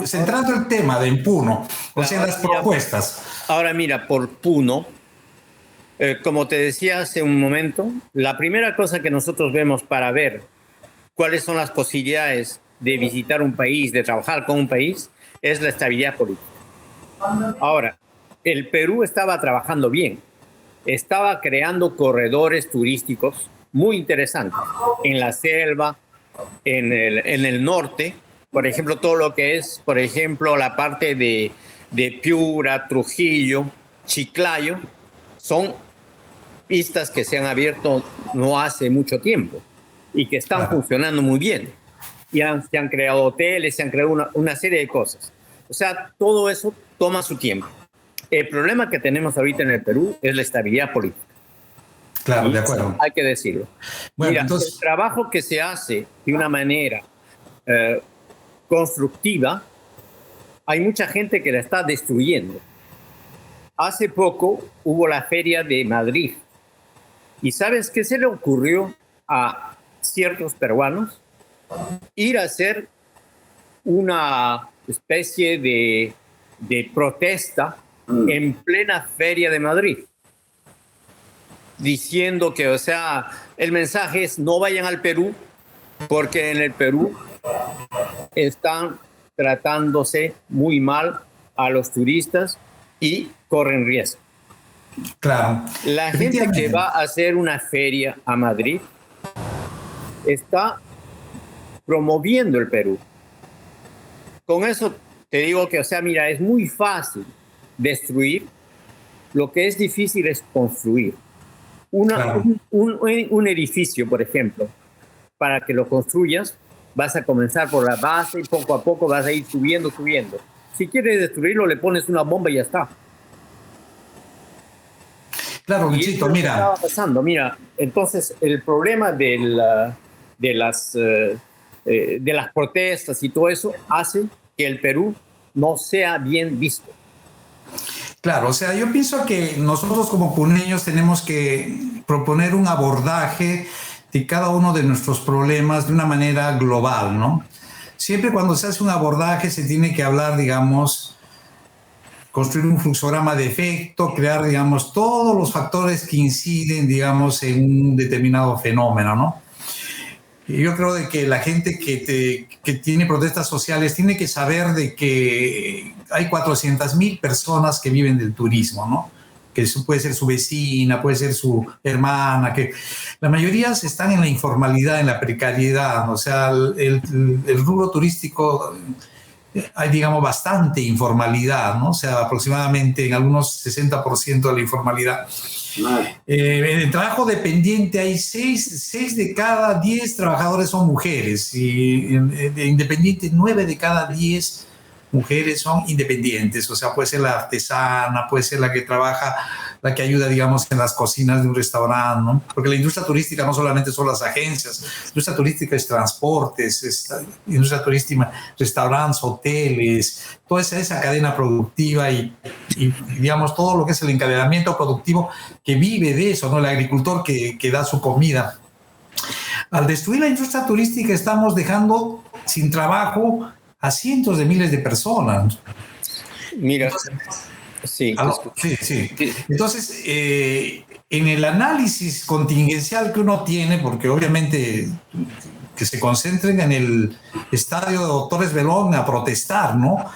centrando el tema de Puno, o sea, las propuestas. Ahora mira, por Puno, como te decía hace un momento, la primera cosa que nosotros vemos para ver cuáles son las posibilidades de visitar un país, de trabajar con un país, es la estabilidad política. Ahora, el Perú estaba trabajando bien. Estaba creando corredores turísticos muy interesantes en la selva, en el norte, por ejemplo, todo lo que es, por ejemplo, la parte de Piura, Trujillo, Chiclayo, son pistas que se han abierto no hace mucho tiempo y que están funcionando muy bien. Y se han creado hoteles, se han creado una serie de cosas. O sea, todo eso toma su tiempo. El problema que tenemos ahorita en el Perú es la estabilidad política. Claro, de acuerdo. Hay que decirlo. Bueno, mira, entonces, el trabajo que se hace de una manera constructiva, hay mucha gente que la está destruyendo. Hace poco hubo la Feria de Madrid. ¿Y sabes qué se le ocurrió a ciertos peruanos? Ir a hacer una especie de protesta en plena Feria de Madrid, diciendo que, o sea, el mensaje es no vayan al Perú porque en el Perú están tratándose muy mal a los turistas y corren riesgo. Claro. La gente que va a hacer una feria a Madrid está promoviendo el Perú. Con eso te digo que, o sea, mira, es muy fácil destruir, lo que es difícil es construir. Un edificio, por ejemplo, para que lo construyas, vas a comenzar por la base y poco a poco vas a ir subiendo. Si quieres destruirlo, le pones una bomba y ya está. Claro, Luchito, mira. Estaba pasando, mira, entonces el problema de las protestas y todo eso hace que el Perú no sea bien visto. Claro, o sea, yo pienso que nosotros como puneños tenemos que proponer un abordaje de cada uno de nuestros problemas de una manera global, ¿no? Siempre cuando se hace un abordaje se tiene que hablar, digamos, construir un fluxograma de efecto, crear, digamos, todos los factores que inciden, digamos, en un determinado fenómeno, ¿no? Y yo creo de que la gente que tiene protestas sociales tiene que saber de que hay 400,000 personas que viven del turismo, ¿no? Que puede ser su vecina, puede ser su hermana, que la mayoría están en la informalidad, en la precariedad. O sea, el rubro turístico hay, digamos, bastante informalidad, ¿no? O sea, aproximadamente en algunos 60% de la informalidad. En el trabajo dependiente hay 6 de cada 10 trabajadores son mujeres, y de independiente 9 de cada 10 mujeres son independientes. O sea, puede ser la artesana, puede ser la que trabaja, la que ayuda, digamos, en las cocinas de un restaurante, ¿no? Porque la industria turística no solamente son las agencias, la industria turística es transportes, es industria turística, restaurantes, hoteles, toda esa cadena productiva y, digamos, todo lo que es el encadenamiento productivo que vive de eso, ¿no? El agricultor que da su comida. Al destruir la industria turística estamos dejando sin trabajo a cientos de miles de personas. Mira, Entonces, sí. Sí. Entonces, en el análisis contingencial que uno tiene, porque obviamente que se concentren en el estadio de Doctores Belón a protestar, ¿no?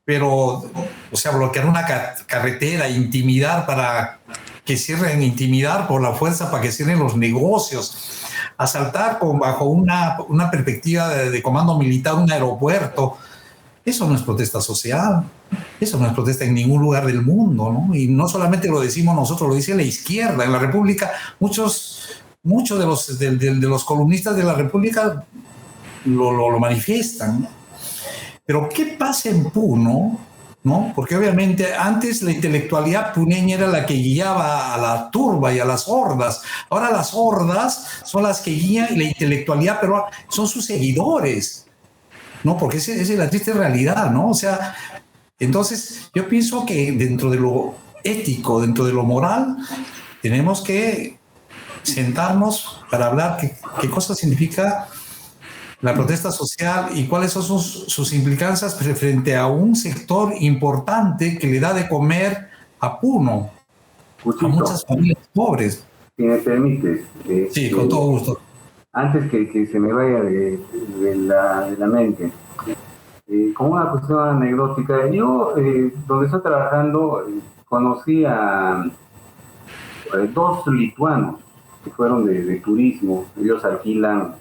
Pero, o sea, bloquear una carretera, intimidar para que cierren, intimidar por la fuerza para que cierren los negocios, asaltar bajo una perspectiva de comando militar un aeropuerto. Eso no es protesta social, eso no es protesta en ningún lugar del mundo, ¿no? Y no solamente lo decimos nosotros, lo dice la izquierda. En la República, muchos de los columnistas de la República lo manifiestan, ¿no? Pero ¿qué pasa en Puno? ¿No? Porque obviamente antes la intelectualidad puneña era la que guiaba a la turba y a las hordas. Ahora las hordas son las que guían y la intelectualidad peruana son sus seguidores, ¿no? Porque esa es la triste realidad, ¿no? O sea, entonces yo pienso que dentro de lo ético, dentro de lo moral, tenemos que sentarnos para hablar qué cosa significa la protesta social y cuáles son sus implicancias frente a un sector importante que le da de comer a Puno, Cuchito, a muchas familias pobres. Si me permites. Sí, con todo gusto. Antes que se me vaya de la mente, como una cuestión anecdótica, yo donde estoy trabajando conocí a 2 lituanos que fueron de turismo. Ellos alquilan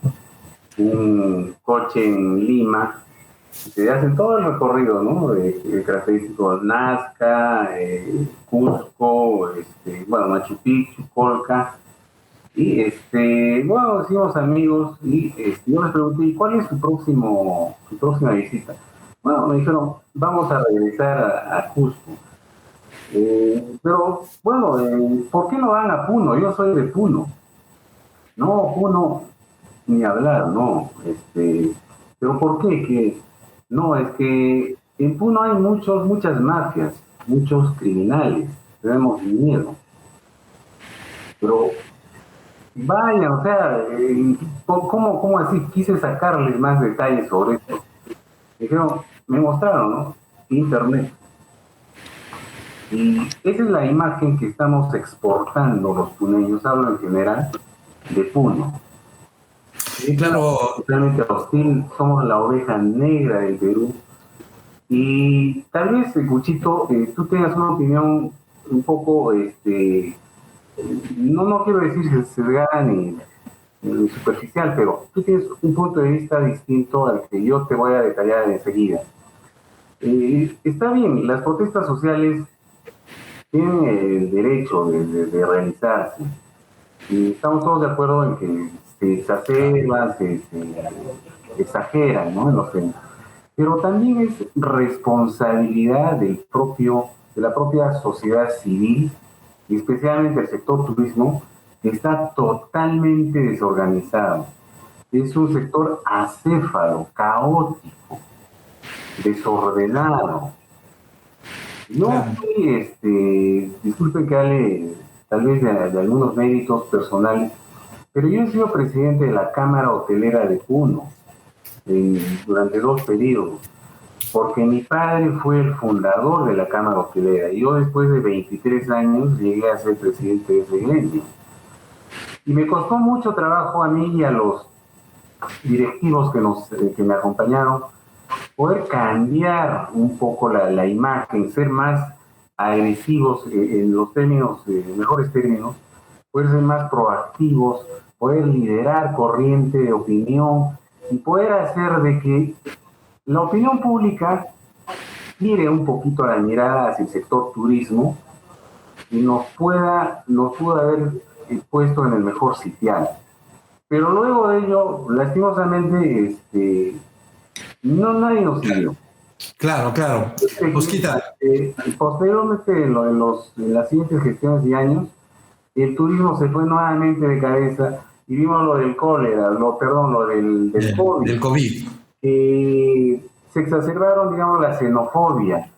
un coche en Lima, se hacen todo el recorrido, ¿no? Característicos Nazca, Cusco, bueno, Machu Picchu, Colca. Y bueno, hicimos amigos y yo les pregunté, ¿cuál es su próxima visita? Bueno, me dijeron, vamos a regresar a Cusco. Pero bueno, ¿por qué no van a Puno? Yo soy de Puno. No, Puno, ni hablar, no. Pero ¿por qué? No, es que en Puno hay muchas mafias, muchos criminales, tenemos miedo. Pero vayan, o sea, ¿cómo así? Quise sacarles más detalles sobre esto. Dijeron, me mostraron, ¿no? Internet. Y esa es la imagen que estamos exportando los puneños, hablo en general, de Puno. Claro. Totalmente hostil, somos la oveja negra del Perú. Y tal vez, Cuchito, tú tengas una opinión un poco, no quiero decir sesgada ni superficial, pero tú tienes un punto de vista distinto al que yo te voy a detallar enseguida. Está bien, las protestas sociales tienen el derecho de realizarse. Y estamos todos de acuerdo en que se exacerban, se exageran, ¿no? En los temas. Pero también es responsabilidad de la propia sociedad civil, y especialmente el sector turismo, que está totalmente desorganizado. Es un sector acéfalo, caótico, desordenado. Yo fui, disculpen que hable tal vez de algunos méritos personales, pero yo he sido presidente de la Cámara Hotelera de Puno durante 2 periodos, porque mi padre fue el fundador de la Cámara Hotelera y yo después de 23 años llegué a ser presidente de ese gremio. Y me costó mucho trabajo a mí y a los directivos que me acompañaron poder cambiar un poco la imagen, ser más agresivos en los términos, mejores términos, poder ser más proactivos, poder liderar corriente de opinión y poder hacer de que la opinión pública quiere un poquito la mirada hacia el sector turismo y nos pudo haber puesto en el mejor sitial. Pero luego de ello, lastimosamente, nadie nos siguió. Claro, claro. Osquita. Posteriormente, en las siguientes gestiones y años, el turismo se fue nuevamente de cabeza y vimos lo del cólera, lo del COVID. Del COVID. Se exacerbaron, digamos, la xenofobia,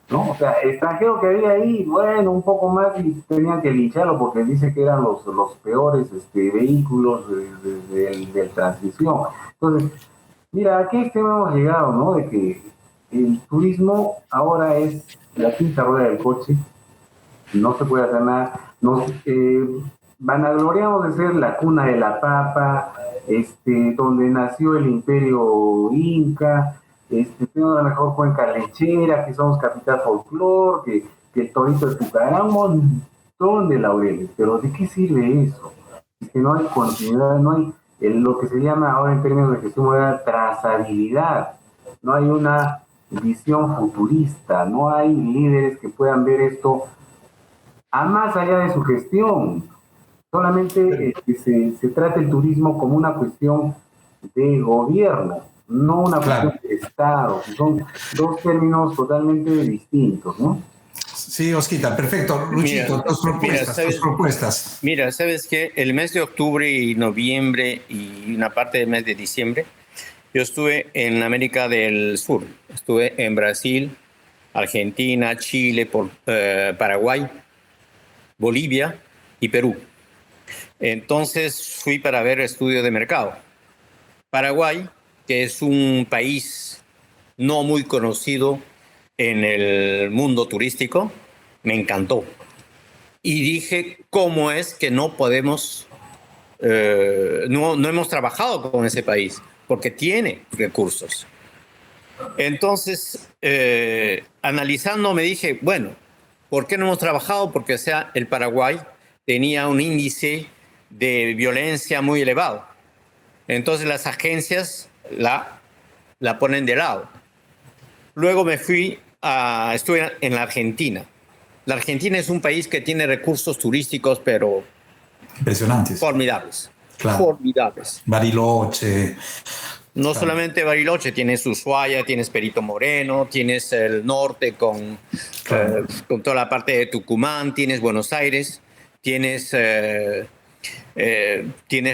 ¿no? O sea, extranjero que había ahí, bueno, un poco más y tenían que lincharlo porque dice que eran los peores vehículos de transmisión. Entonces, mira, ¿a qué extremo hemos llegado, no? De que el turismo ahora es la quinta rueda del coche, no se puede hacer nada. Nos vanagloriamos de ser la cuna de la papa, donde nació el imperio inca, tenemos la mejor cuenca lechera, que somos capital folclore, que el torito de Pucará, un montón de laureles. Pero ¿de qué sirve eso? Es que no hay continuidad, no hay lo que se llama ahora en términos de gestión moderna trazabilidad, no hay una visión futurista, no hay líderes que puedan ver esto a más allá de su gestión. Solamente se trata el turismo como una cuestión de gobierno, no una cuestión de Estado. Son dos términos totalmente distintos, ¿no? Sí, Osquita, perfecto. Luchito, tus propuestas. Mira, sabes que el mes de octubre y noviembre y una parte del mes de diciembre, yo estuve en América del Sur. Estuve en Brasil, Argentina, Chile, Paraguay, Bolivia y Perú. Entonces fui para ver estudio de mercado. Paraguay, que es un país no muy conocido en el mundo turístico, me encantó. Y dije, ¿cómo es que no podemos, no hemos trabajado con ese país? Porque tiene recursos. Entonces, analizando, me dije, bueno, ¿por qué no hemos trabajado? Porque el Paraguay tenía un índice de violencia muy elevado. Entonces las agencias la ponen de lado. Luego estuve en la Argentina. La Argentina es un país que tiene recursos turísticos, pero impresionantes. Formidables. Claro. Formidables. Bariloche. No solamente Bariloche, tienes Ushuaia, tienes Perito Moreno, tienes el norte con toda la parte de Tucumán, tienes Buenos Aires, tienes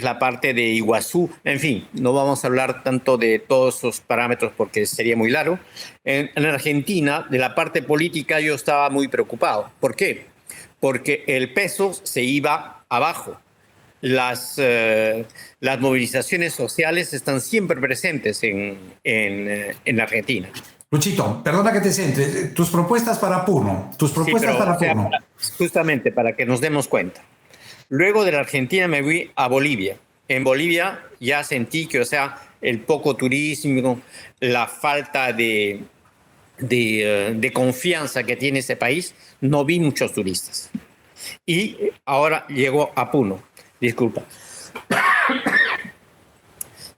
la parte de Iguazú. En fin, no vamos a hablar tanto de todos esos parámetros porque sería muy largo. En Argentina, de la parte política, yo estaba muy preocupado. ¿Por qué? Porque el peso se iba abajo. Las movilizaciones sociales están siempre presentes en Argentina. Luchito, perdona que te centre. Tus propuestas para Puno. Puno. Justamente para que nos demos cuenta. Luego de la Argentina me fui a Bolivia. En Bolivia ya sentí que, el poco turismo, la falta de confianza que tiene ese país, no vi muchos turistas. Y ahora llego a Puno. Disculpa.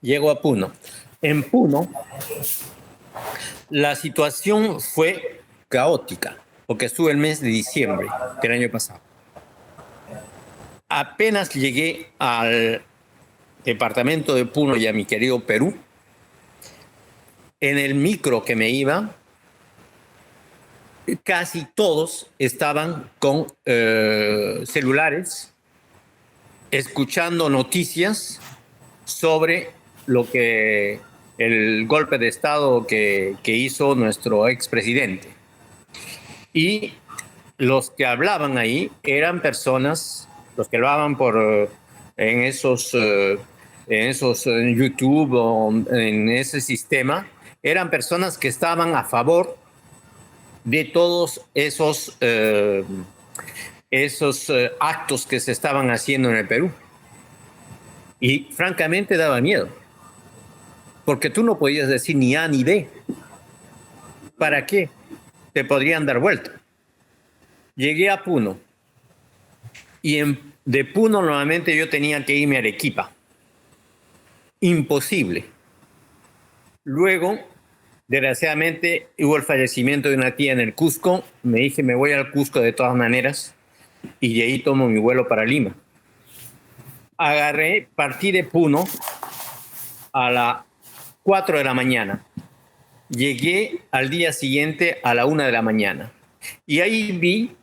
Llego a Puno. En Puno, la situación fue caótica, porque estuve el mes de diciembre del año pasado. Apenas llegué al departamento de Puno y a mi querido Perú, en el micro que me iba, casi todos estaban con celulares, escuchando noticias sobre el golpe de Estado que hizo nuestro expresidente. Y los que hablaban ahí eran personas, los que hablaban en esos YouTube o en ese sistema, eran personas que estaban a favor de todos esos actos que se estaban haciendo en el Perú. Y francamente daba miedo, porque tú no podías decir ni A ni B. ¿Para qué? Te podrían dar vuelta. Llegué a Puno y de Puno nuevamente yo tenía que irme a Arequipa. Imposible. Luego Desgraciadamente hubo el fallecimiento de una tía en el Cusco. Me dije, me voy al Cusco de todas maneras y de ahí tomo mi vuelo para Lima. Partí de Puno a las 4 de la mañana. Llegué al día siguiente a la 1 de la mañana. Y ahí vi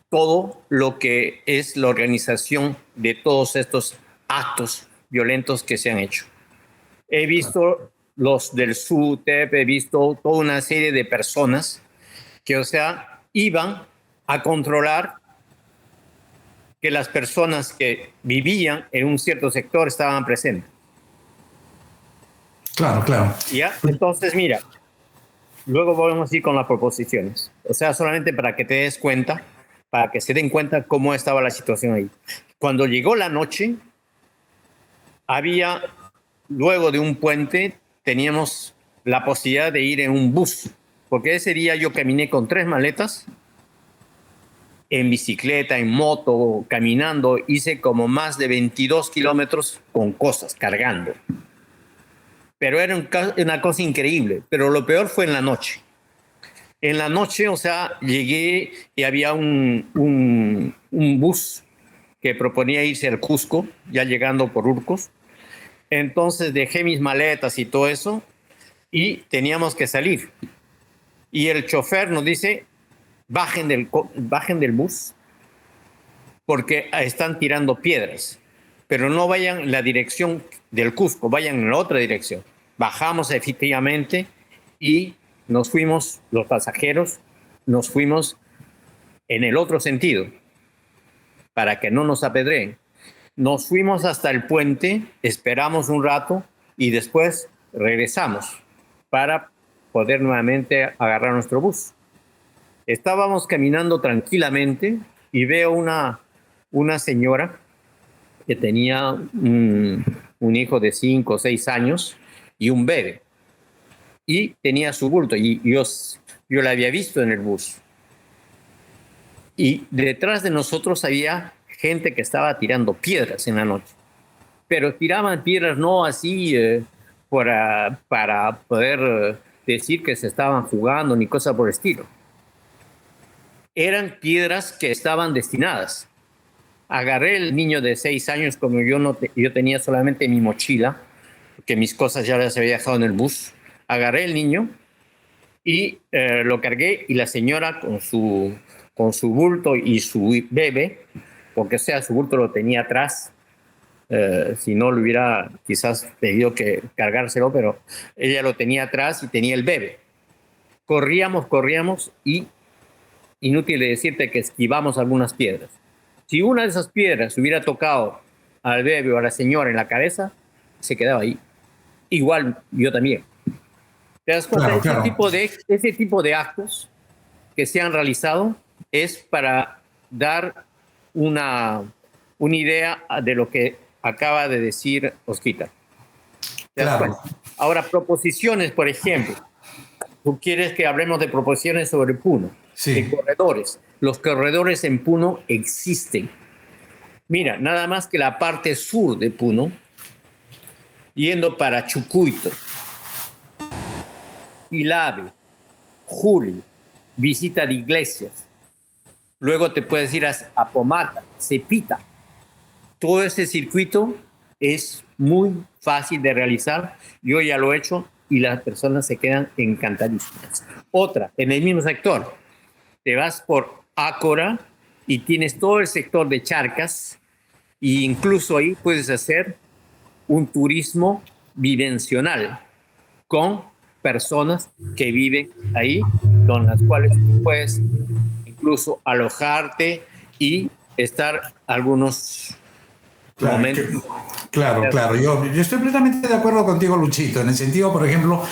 todo lo que es la organización de todos estos actos violentos que se han hecho. He visto los del SUTEP, he visto toda una serie de personas que, o sea, iban a controlar que las personas que vivían en un cierto sector estaban presentes. Claro, claro. ¿Ya? Entonces, mira, luego volvemos a ir con las proposiciones. O sea, solamente para que te des cuenta, para que se den cuenta cómo estaba la situación ahí. Cuando llegó la noche, había, luego de un puente, teníamos la posibilidad de ir en un bus, porque ese día yo caminé con 3 maletas, en bicicleta, en moto, caminando, hice como más de 22 kilómetros con cosas, cargando. Pero era una cosa increíble, pero lo peor fue en la noche. En la noche, o sea, llegué y había un bus que proponía irse al Cusco, ya llegando por Urcos. Entonces dejé mis maletas y todo eso y teníamos que salir. Y el chofer nos dice, bajen del bus porque están tirando piedras, pero no vayan en la dirección del Cusco, vayan en la otra dirección. Bajamos efectivamente y nos fuimos, los pasajeros, nos fuimos en el otro sentido para que no nos apedreen. Nos fuimos hasta el puente, esperamos un rato y después regresamos para poder nuevamente agarrar nuestro bus. Estábamos caminando tranquilamente y veo una señora que tenía un hijo de 5 o 6 años y un bebé. Y tenía su bulto y yo la había visto en el bus. Y detrás de nosotros había gente que estaba tirando piedras en la noche. Pero tiraban piedras no así para poder decir que se estaban jugando ni cosa por el estilo. Eran piedras que estaban destinadas. Agarré el niño de 6 años, como yo tenía solamente mi mochila, porque mis cosas ya las había dejado en el bus. Agarré el niño y lo cargué, y la señora con su bulto y su bebé, porque o sea, su bulto lo tenía atrás, si no le hubiera quizás pedido que cargárselo, pero ella lo tenía atrás y tenía el bebé. Corríamos y inútil de decirte que esquivamos algunas piedras. Si una de esas piedras hubiera tocado al bebé o a la señora en la cabeza, se quedaba ahí. Igual yo también. ¿Te das cuenta? Claro. Ese tipo de actos que se han realizado es para dar una idea de lo que acaba de decir Osquita. Claro. Ahora, proposiciones, por ejemplo. Tú quieres que hablemos de proposiciones sobre Puno. Sí. De corredores. Los corredores en Puno existen. Mira, nada más que la parte sur de Puno, yendo para Chucuito, Ilave, Juli, Visita de Iglesias. Luego te puedes ir a Pomata, Cepita. Todo ese circuito es muy fácil de realizar. Yo ya lo he hecho y las personas se quedan encantadísimas. Otra, en el mismo sector, te vas por Ácora y tienes todo el sector de Charcas, e incluso ahí puedes hacer un turismo vivencional con personas que viven ahí, con las cuales tú puedes incluso alojarte y estar algunos momentos. Claro. Yo estoy plenamente de acuerdo contigo, Luchito, en el sentido, por ejemplo,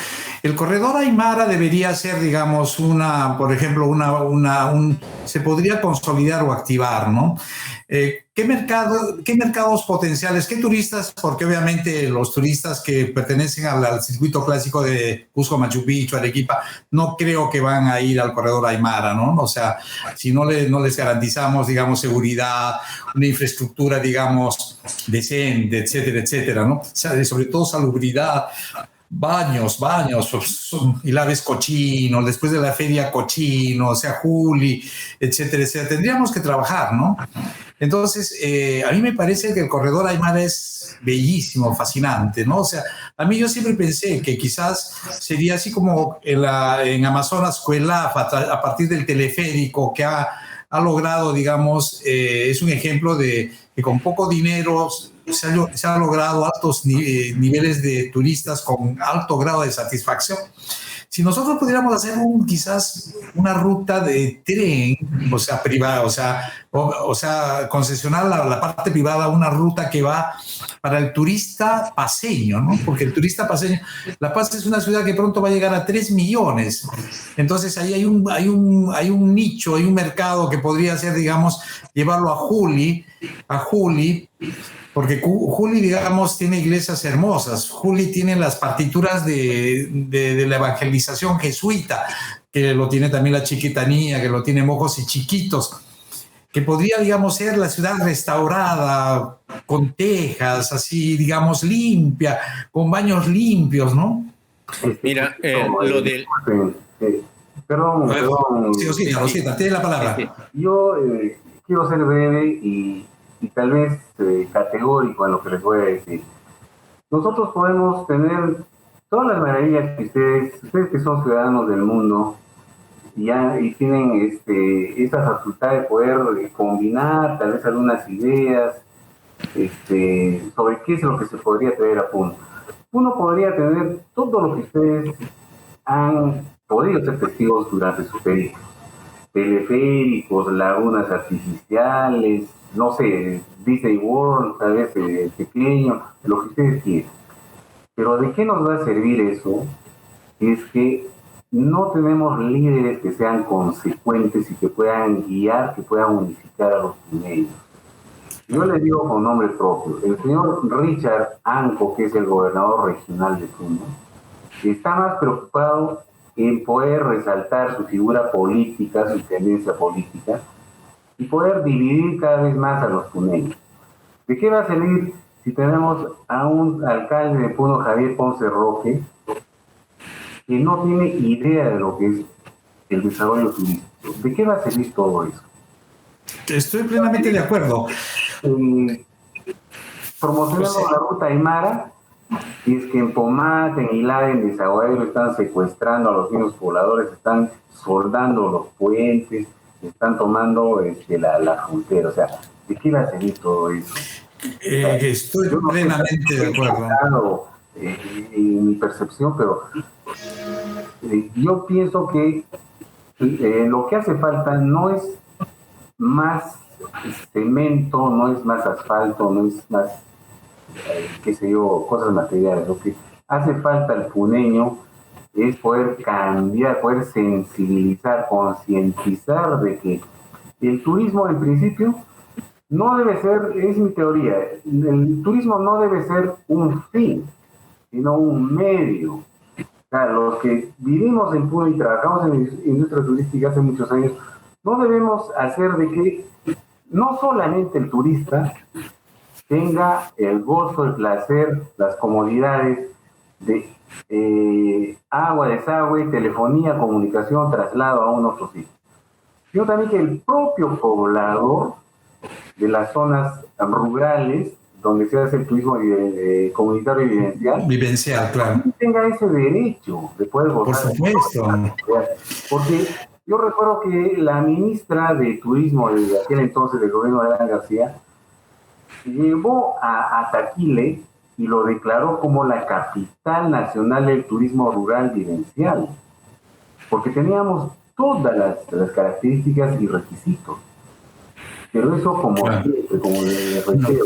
el corredor Aymara debería ser, digamos, se podría consolidar o activar, ¿no? ¿Qué mercados potenciales, qué turistas? Porque obviamente los turistas que pertenecen al circuito clásico de Cusco, Machu Picchu, Arequipa, no creo que van a ir al corredor Aymara, ¿no? O sea, si no les garantizamos, digamos, seguridad, una infraestructura, digamos, decente, etcétera, ¿no? O sea, sobre todo salubridad, baños, pues, y la vez cochino, después de la feria cochino, o sea, Juli, etcétera, etcétera. Tendríamos que trabajar, ¿no? Entonces, a mí me parece que el corredor Aymara es bellísimo, fascinante, ¿no? O sea, a mí yo siempre pensé que quizás sería así como en Amazonas Cuelaf, a partir del teleférico que ha logrado, digamos, es un ejemplo de que con poco dinero se ha logrado altos niveles de turistas con alto grado de satisfacción. Si nosotros pudiéramos hacer quizás una ruta de tren, o sea, privada, o sea, concesionar la parte privada, una ruta que va para el turista paseño, ¿no? Porque el turista paseño, La Paz es una ciudad que pronto va a llegar a 3 millones. Entonces ahí hay un nicho, hay un mercado que podría ser, digamos, llevarlo a Juli, porque Juli, digamos, tiene iglesias hermosas. Juli tiene las partituras de la evangelización jesuita, que lo tiene también la Chiquitanía, que lo tiene Mojos y Chiquitos, que podría, digamos, ser la ciudad restaurada, con tejas, así, digamos, limpia, con baños limpios, ¿no? Mira, lo del... Perdón. Sí, Rosita, tiene la palabra. Yo quiero ser breve y tal vez categórico en lo que les voy a decir. Nosotros podemos tener todas las maravillas que ustedes que son ciudadanos del mundo y tienen esa facultad de poder combinar tal vez algunas ideas sobre qué es lo que se podría traer a Puno. Puno podría tener todo lo que ustedes han podido ser testigos durante su periodo. Teleféricos, lagunas artificiales, no sé, Disney World, tal vez pequeño, lo que ustedes quieran. Pero ¿de qué nos va a servir eso? Es que no tenemos líderes que sean consecuentes y que puedan guiar, que puedan unificar a los puneños. Yo les digo con nombre propio, el señor Richard Anco, que es el gobernador regional de Puno, está más preocupado en poder resaltar su figura política, su tendencia política, y poder dividir cada vez más a los puneños. ¿De qué va a servir si tenemos a un alcalde de Puno, Javier Ponce Roque, que no tiene idea de lo que es el desarrollo turístico? ¿De qué va a servir todo eso? Estoy plenamente de acuerdo. Promocionando la ruta Aymara, y es que en Pomate, en Hilada, en Desaguadero están secuestrando a los mismos pobladores, están soldando los puentes, están tomando la frontera. O sea, ¿de qué va a servir todo eso? Estoy plenamente de acuerdo. En mi percepción, pero yo pienso que lo que hace falta no es más cemento, no es más asfalto, no es más, qué sé yo, cosas materiales. Lo que hace falta al puneño es poder cambiar, poder sensibilizar, concientizar de que el turismo en principio no debe ser, es mi teoría, el turismo no debe ser un fin, sino un medio. O sea, los que vivimos en Puno y trabajamos en industria turística hace muchos años, no debemos hacer de que no solamente el turista tenga el gozo, el placer, las comodidades de agua, desagüe, telefonía, comunicación, traslado a un otro sitio, sino también que el propio poblador de las zonas rurales donde se hace el turismo comunitario y vivencial, claro, tenga ese derecho de poder gozar. Por supuesto. Porque yo recuerdo que la ministra de Turismo de aquel entonces del gobierno de Alan García llevó a Taquile y lo declaró como la capital nacional del turismo rural vivencial, porque teníamos todas las características y requisitos. Pero eso como le reitero.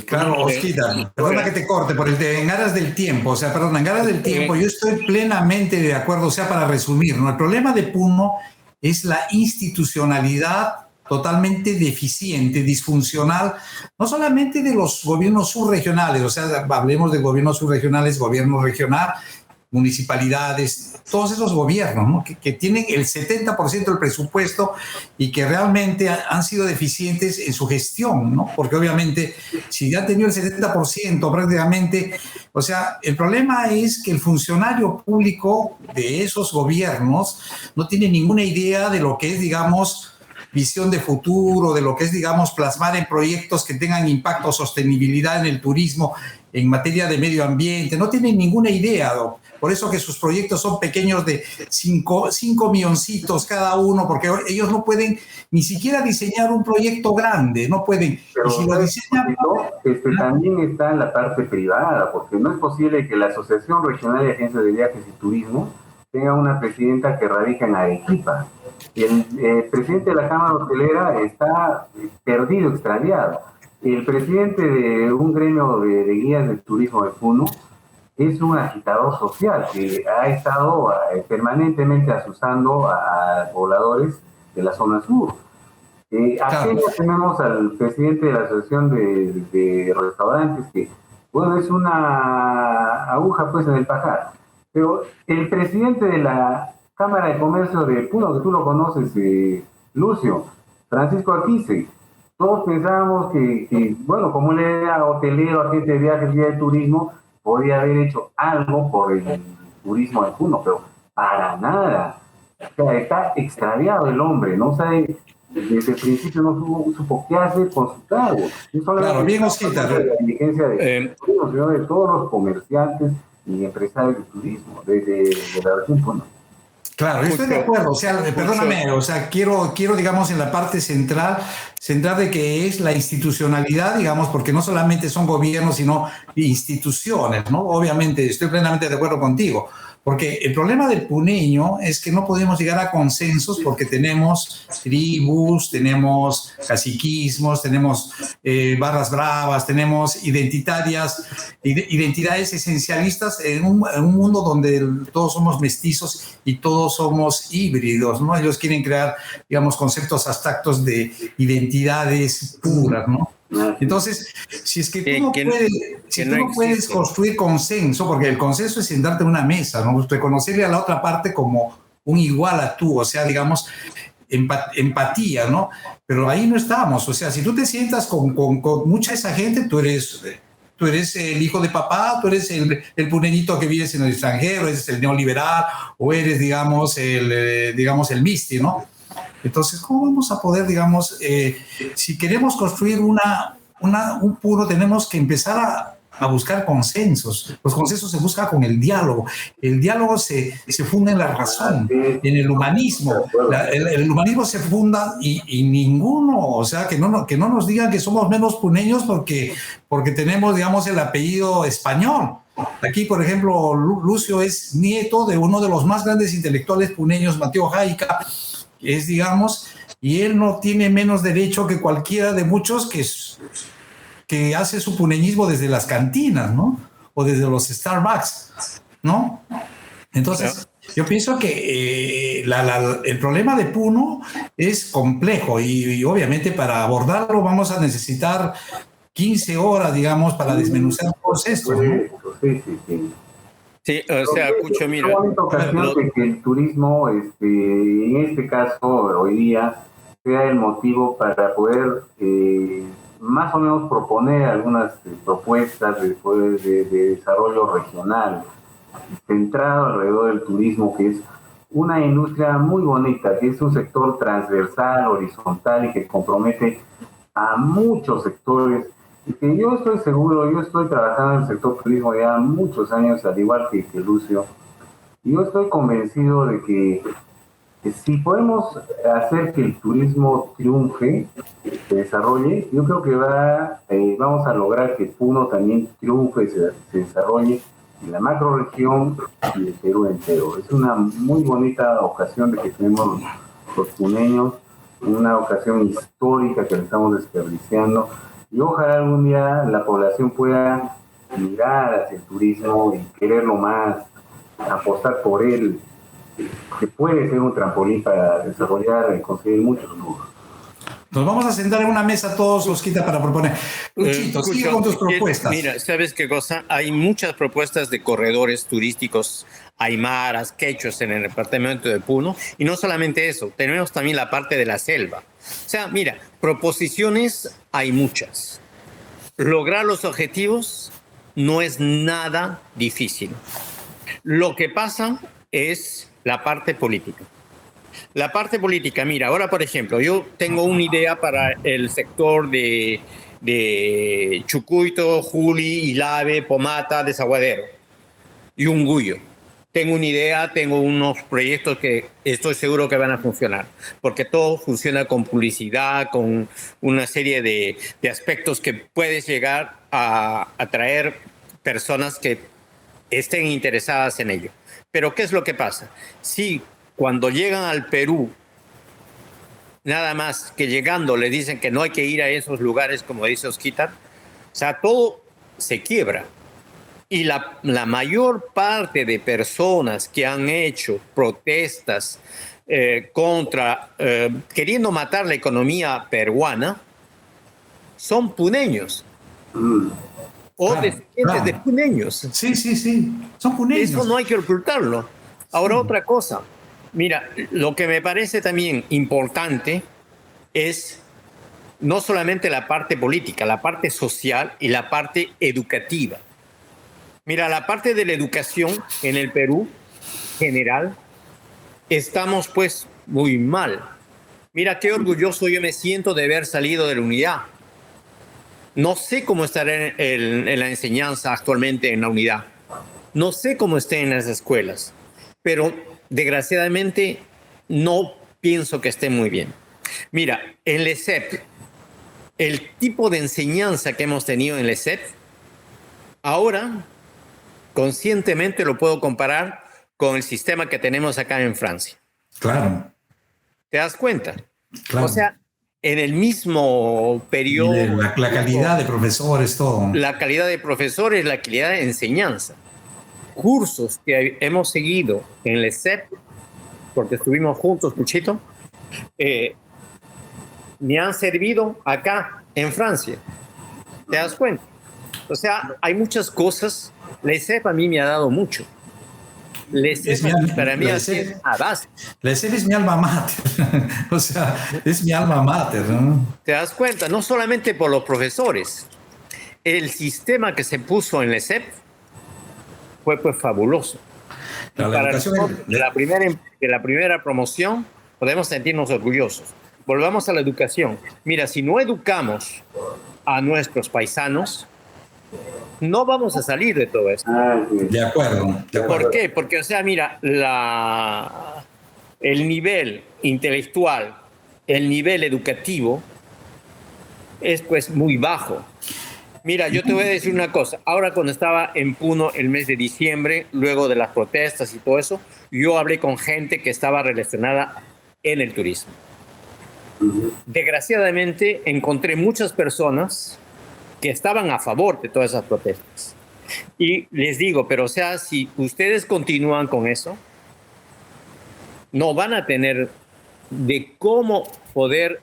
Claro, Osquita, perdona que te corte, en aras del tiempo, yo estoy plenamente de acuerdo, para resumir, ¿no? El problema de Puno es la institucionalidad totalmente deficiente, disfuncional, no solamente de los gobiernos subregionales, hablemos de gobiernos subregionales, gobierno regional municipalidades, todos esos gobiernos, ¿no? que tienen el 70% del presupuesto y que realmente han sido deficientes en su gestión, ¿no? Porque obviamente si ya han tenido el 70% prácticamente, o sea, el problema es que el funcionario público de esos gobiernos no tiene ninguna idea de lo que es, digamos, visión de futuro, de lo que es, digamos, plasmar en proyectos que tengan impacto, sostenibilidad en el turismo, en materia de medio ambiente. No tienen ninguna idea, ¿no? Por eso que sus proyectos son pequeños de 5 milloncitos cada uno, porque ellos no pueden ni siquiera diseñar un proyecto grande, no pueden. Pero y si lo diseñan... también está en la parte privada, porque no es posible que la Asociación Regional de Agencias de Viajes y Turismo tenga una presidenta que radica en Arequipa. Y el presidente de la Cámara Hotelera está perdido, extraviado. El presidente de un gremio de guías de turismo de Puno es un agitador social que ha estado permanentemente asusando a pobladores de la zona sur. Apenas tenemos al presidente de la Asociación de Restaurantes que, bueno, es una aguja pues en el pajar. Pero el presidente de la Cámara de Comercio de Puno, que tú lo conoces, Lucio, Francisco Aquise, todos pensábamos que, bueno, como él era hotelero, agente de viajes, guía de turismo, podía haber hecho algo por el turismo de Puno, pero para nada. O sea, está extraviado el hombre, no sabe, desde el principio no supo qué hacer con su cargo. Claro, bien Osquita. De la diligencia de turismo, sino de todos los comerciantes y empresarios de turismo, de la región Puno. Claro, yo estoy de acuerdo, o sea, perdóname, o sea, quiero, digamos, en la parte central de que es la institucionalidad, digamos, porque no solamente son gobiernos, sino instituciones, ¿no? Obviamente, estoy plenamente de acuerdo contigo, porque el problema del puneño es que no podemos llegar a consensos porque tenemos tribus, tenemos caciquismos, tenemos barras bravas, tenemos identidades esencialistas en un mundo donde todos somos mestizos y todos somos híbridos, ¿no? Ellos quieren crear, digamos, conceptos abstractos de identidades puras, ¿no? Entonces, si es que tú no puedes construir consenso, porque el consenso es sentarte en una mesa, ¿no? Reconocerle a la otra parte como un igual a tú, o sea, digamos, empatía, ¿no? Pero ahí no estamos, o sea, si tú te sientas con mucha de esa gente, tú eres el hijo de papá, tú eres el puneñito que vives en el extranjero, eres el neoliberal, o eres, digamos, el misti, ¿no? Entonces, ¿cómo vamos a poder, digamos, si queremos construir un Puno, tenemos que empezar a buscar consensos? Los consensos se buscan con el diálogo. El diálogo se funda en la razón, en el humanismo. El humanismo se funda y ninguno, o sea, que no nos digan que somos menos puneños porque tenemos, digamos, el apellido español. Aquí, por ejemplo, Lucio es nieto de uno de los más grandes intelectuales puneños, Mateo Jaica, es, digamos, y él no tiene menos derecho que cualquiera de muchos que hace su puneñismo desde las cantinas, ¿no? O desde los Starbucks, ¿no? Entonces, yo pienso que el problema de Puno es complejo y obviamente para abordarlo vamos a necesitar 15 horas, digamos, para desmenuzar todos estos, ¿no? Sí. Sí, o sea, Cucho, mira. Es una ocasión de que el turismo, en este caso, hoy día, sea el motivo para poder más o menos proponer algunas propuestas de desarrollo regional, centrado alrededor del turismo, que es una industria muy bonita, que es un sector transversal, horizontal y que compromete a muchos sectores. Y que yo estoy seguro, yo estoy trabajando en el sector turismo ya muchos años, al igual que Lucio, y yo estoy convencido de que si podemos hacer que el turismo triunfe, se desarrolle, yo creo que vamos a lograr que Puno también triunfe, se desarrolle en la macrorregión y el Perú entero. Es una muy bonita ocasión de que tenemos los puneños, una ocasión histórica que le estamos desperdiciando. Y ojalá algún día la población pueda mirar hacia el turismo y quererlo más, apostar por él, que puede ser un trampolín para desarrollar y conseguir muchos logros. Nos vamos a sentar en una mesa todos, Osquita, para proponer. Luchito, sigue con tus propuestas. Mira, ¿sabes qué cosa? Hay muchas propuestas de corredores turísticos aymaras, quechuas en el departamento de Puno. Y no solamente eso, tenemos también la parte de la selva. O sea, mira, proposiciones hay muchas. Lograr los objetivos no es nada difícil. Lo que pasa es la parte política. La parte política, mira, ahora por ejemplo, yo tengo una idea para el sector de Chucuito, Juli, Ilave, Pomata, Desaguadero y Unguyo. Tengo una idea, tengo unos proyectos que estoy seguro que van a funcionar, porque todo funciona con publicidad, con una serie de aspectos que puedes llegar a atraer personas que estén interesadas en ello. Pero ¿qué es lo que pasa? Si cuando llegan al Perú, nada más que llegando le dicen que no hay que ir a esos lugares, como dice Osquitar, o sea, todo se quiebra. Y la mayor parte de personas que han hecho protestas queriendo matar la economía peruana, son puneños. O descendientes de puneños. Sí, son puneños. Eso no hay que ocultarlo. Ahora, otra cosa. Mira, lo que me parece también importante es no solamente la parte política, la parte social y la parte educativa. Mira, la parte de la educación en el Perú general, estamos pues muy mal. Mira, qué orgulloso yo me siento de haber salido de la unidad. No sé cómo estará en la enseñanza actualmente en la unidad. No sé cómo esté en las escuelas, pero desgraciadamente no pienso que esté muy bien. Mira, en LESEP, el tipo de enseñanza que hemos tenido en LESEP, ahora conscientemente lo puedo comparar con el sistema que tenemos acá en Francia. Claro. ¿Te das cuenta? Claro. O sea, en el mismo periodo... La calidad de profesores, todo. La calidad de profesores, la calidad de enseñanza. Cursos que hemos seguido en LESEP, porque estuvimos juntos, Puchito, me han servido acá en Francia. ¿Te das cuenta? O sea, hay muchas cosas. LESEP a mí me ha dado mucho. LESEP para mí es una base. LESEP es mi alma mater. O sea, es mi alma mater, ¿no? ¿Te das cuenta? No solamente por los profesores. El sistema que se puso en LESEP fue pues fabuloso. De la primera promoción podemos sentirnos orgullosos. Volvamos a la educación. Mira, si no educamos a nuestros paisanos, no vamos a salir de todo esto. De acuerdo. ¿Por qué? Porque, o sea, mira, el nivel intelectual, el nivel educativo es pues muy bajo. Mira, yo te voy a decir una cosa. Ahora cuando estaba en Puno el mes de diciembre, luego de las protestas y todo eso, yo hablé con gente que estaba relacionada en el turismo. Desgraciadamente encontré muchas personas que estaban a favor de todas esas protestas. Y les digo, pero o sea, si ustedes continúan con eso, no van a tener de cómo poder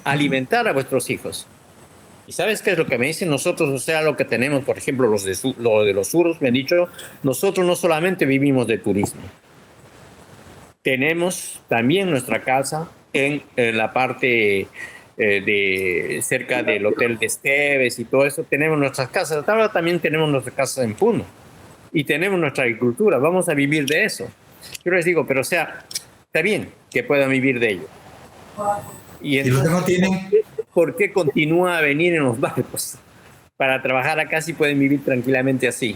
alimentar a vuestros hijos. ¿Y sabes qué es lo que me dicen nosotros? O sea, lo que tenemos, por ejemplo, lo de los suros, me han dicho, nosotros no solamente vivimos de turismo. Tenemos también nuestra casa en la parte cerca del Hotel de Esteves y todo eso. Tenemos nuestras casas. Ahora también tenemos nuestras casas en Puno. Y tenemos nuestra agricultura. Vamos a vivir de eso. Yo les digo, pero o sea, está bien que puedan vivir de ello. Y entonces, no tienen... ¿por qué continúa a venir en los barcos? Para trabajar acá si pueden vivir tranquilamente así.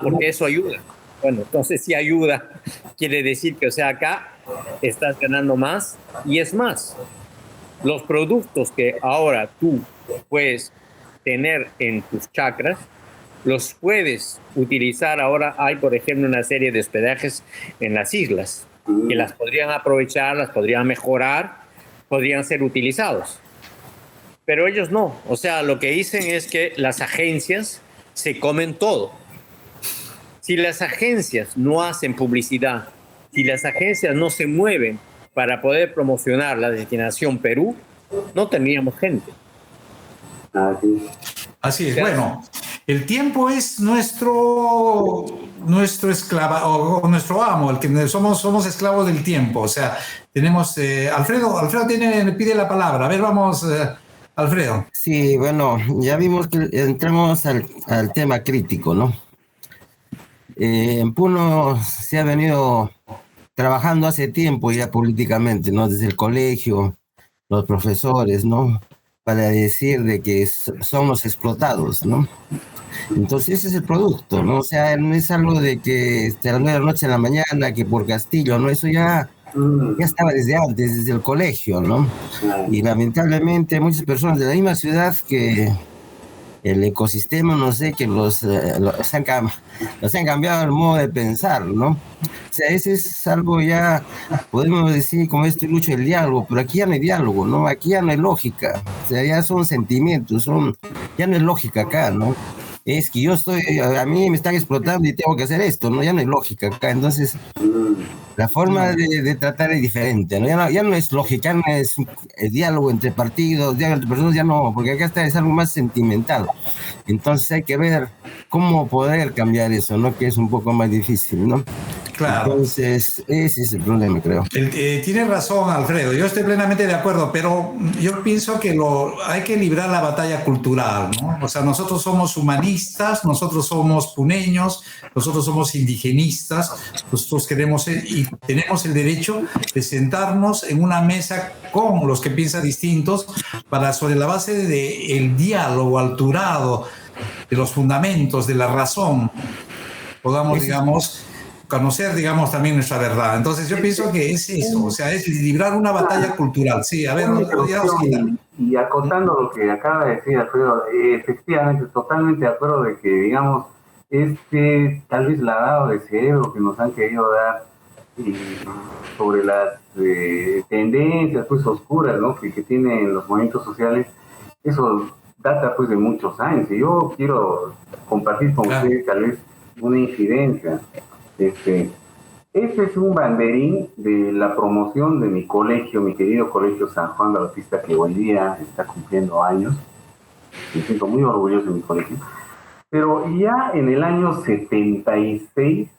Porque eso ayuda. Bueno, entonces si ayuda, quiere decir que, o sea, acá estás ganando más y es más. Los productos que ahora tú puedes tener en tus chacras, los puedes utilizar ahora. Hay, por ejemplo, una serie de hospedajes en las islas que las podrían aprovechar, las podrían mejorar, podrían ser utilizados. Pero ellos no. O sea, lo que dicen es que las agencias se comen todo. Si las agencias no hacen publicidad, si las agencias no se mueven para poder promocionar la destinación Perú, no teníamos gente. Así es. Bueno, el tiempo es nuestro esclava o nuestro amo, el que somos esclavos del tiempo. O sea, tenemos Alfredo pide la palabra. A ver, vamos, Alfredo. Sí, bueno, ya vimos que entramos al tema crítico, ¿no? En Puno se ha venido trabajando hace tiempo ya políticamente, ¿no? Desde el colegio, los profesores, ¿no? Para decir de que somos explotados, ¿no? Entonces ese es el producto, ¿no? O sea, no es algo de que a las 9 de la noche a la mañana, que por Castillo, ¿no? Eso ya estaba desde antes, desde el colegio, ¿no? Y lamentablemente muchas personas de la misma ciudad que el ecosistema, no sé, que los han cambiado el modo de pensar, ¿no? O sea, ese es algo ya, podemos decir, como esto lucha el diálogo, pero aquí ya no hay diálogo, ¿no? Aquí ya no hay lógica, o sea, ya son sentimientos, ya no hay lógica acá, ¿no? Es que a mí me están explotando y tengo que hacer esto, ¿no? Ya no hay lógica acá, entonces la forma de tratar es diferente, ¿no? Ya no es lógica, no es el diálogo entre partidos, diálogo entre personas, ya no, porque acá es algo más sentimental. Entonces hay que ver cómo poder cambiar eso, ¿no? Que es un poco más difícil, ¿no? Claro. Entonces, ese es el problema, creo. Tiene razón, Alfredo. Yo estoy plenamente de acuerdo, pero yo pienso que hay que librar la batalla cultural, ¿no? O sea, nosotros somos humanistas, nosotros somos puneños, nosotros somos indigenistas, nosotros queremos y tenemos el derecho de sentarnos en una mesa con los que piensan distintos para, sobre la base del diálogo alturado, de los fundamentos, de la razón, podamos, digamos, conocer, digamos, también nuestra verdad. Entonces yo pienso que es eso, o sea, es librar una batalla cultural. Sí, a ver, y acotando lo que acaba de decir Alfredo, efectivamente, totalmente de acuerdo de que, digamos, tal vez lavado de cerebro que nos han querido dar sobre las tendencias, pues, oscuras, ¿no? que tienen los movimientos sociales, eso data, pues, de muchos años. Y yo quiero compartir con ustedes, tal vez, una incidencia. Este es un banderín de la promoción de mi colegio, mi querido colegio San Juan Bautista, que hoy día está cumpliendo años. Me siento muy orgulloso de mi colegio. Pero ya en el año 76,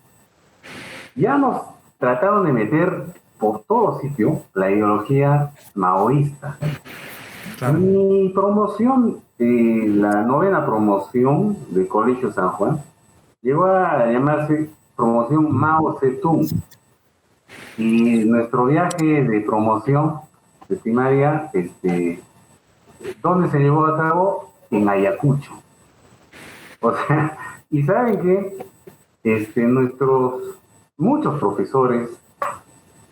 ya nos trataron de meter por todo sitio la ideología maoísta. Claro. Mi promoción, la 9ª promoción del colegio San Juan, llegó a llamarse promoción Mao Zedong. Y nuestro viaje de promoción de primaria, ¿dónde se llevó a cabo? En Ayacucho. O sea, y saben que muchos profesores,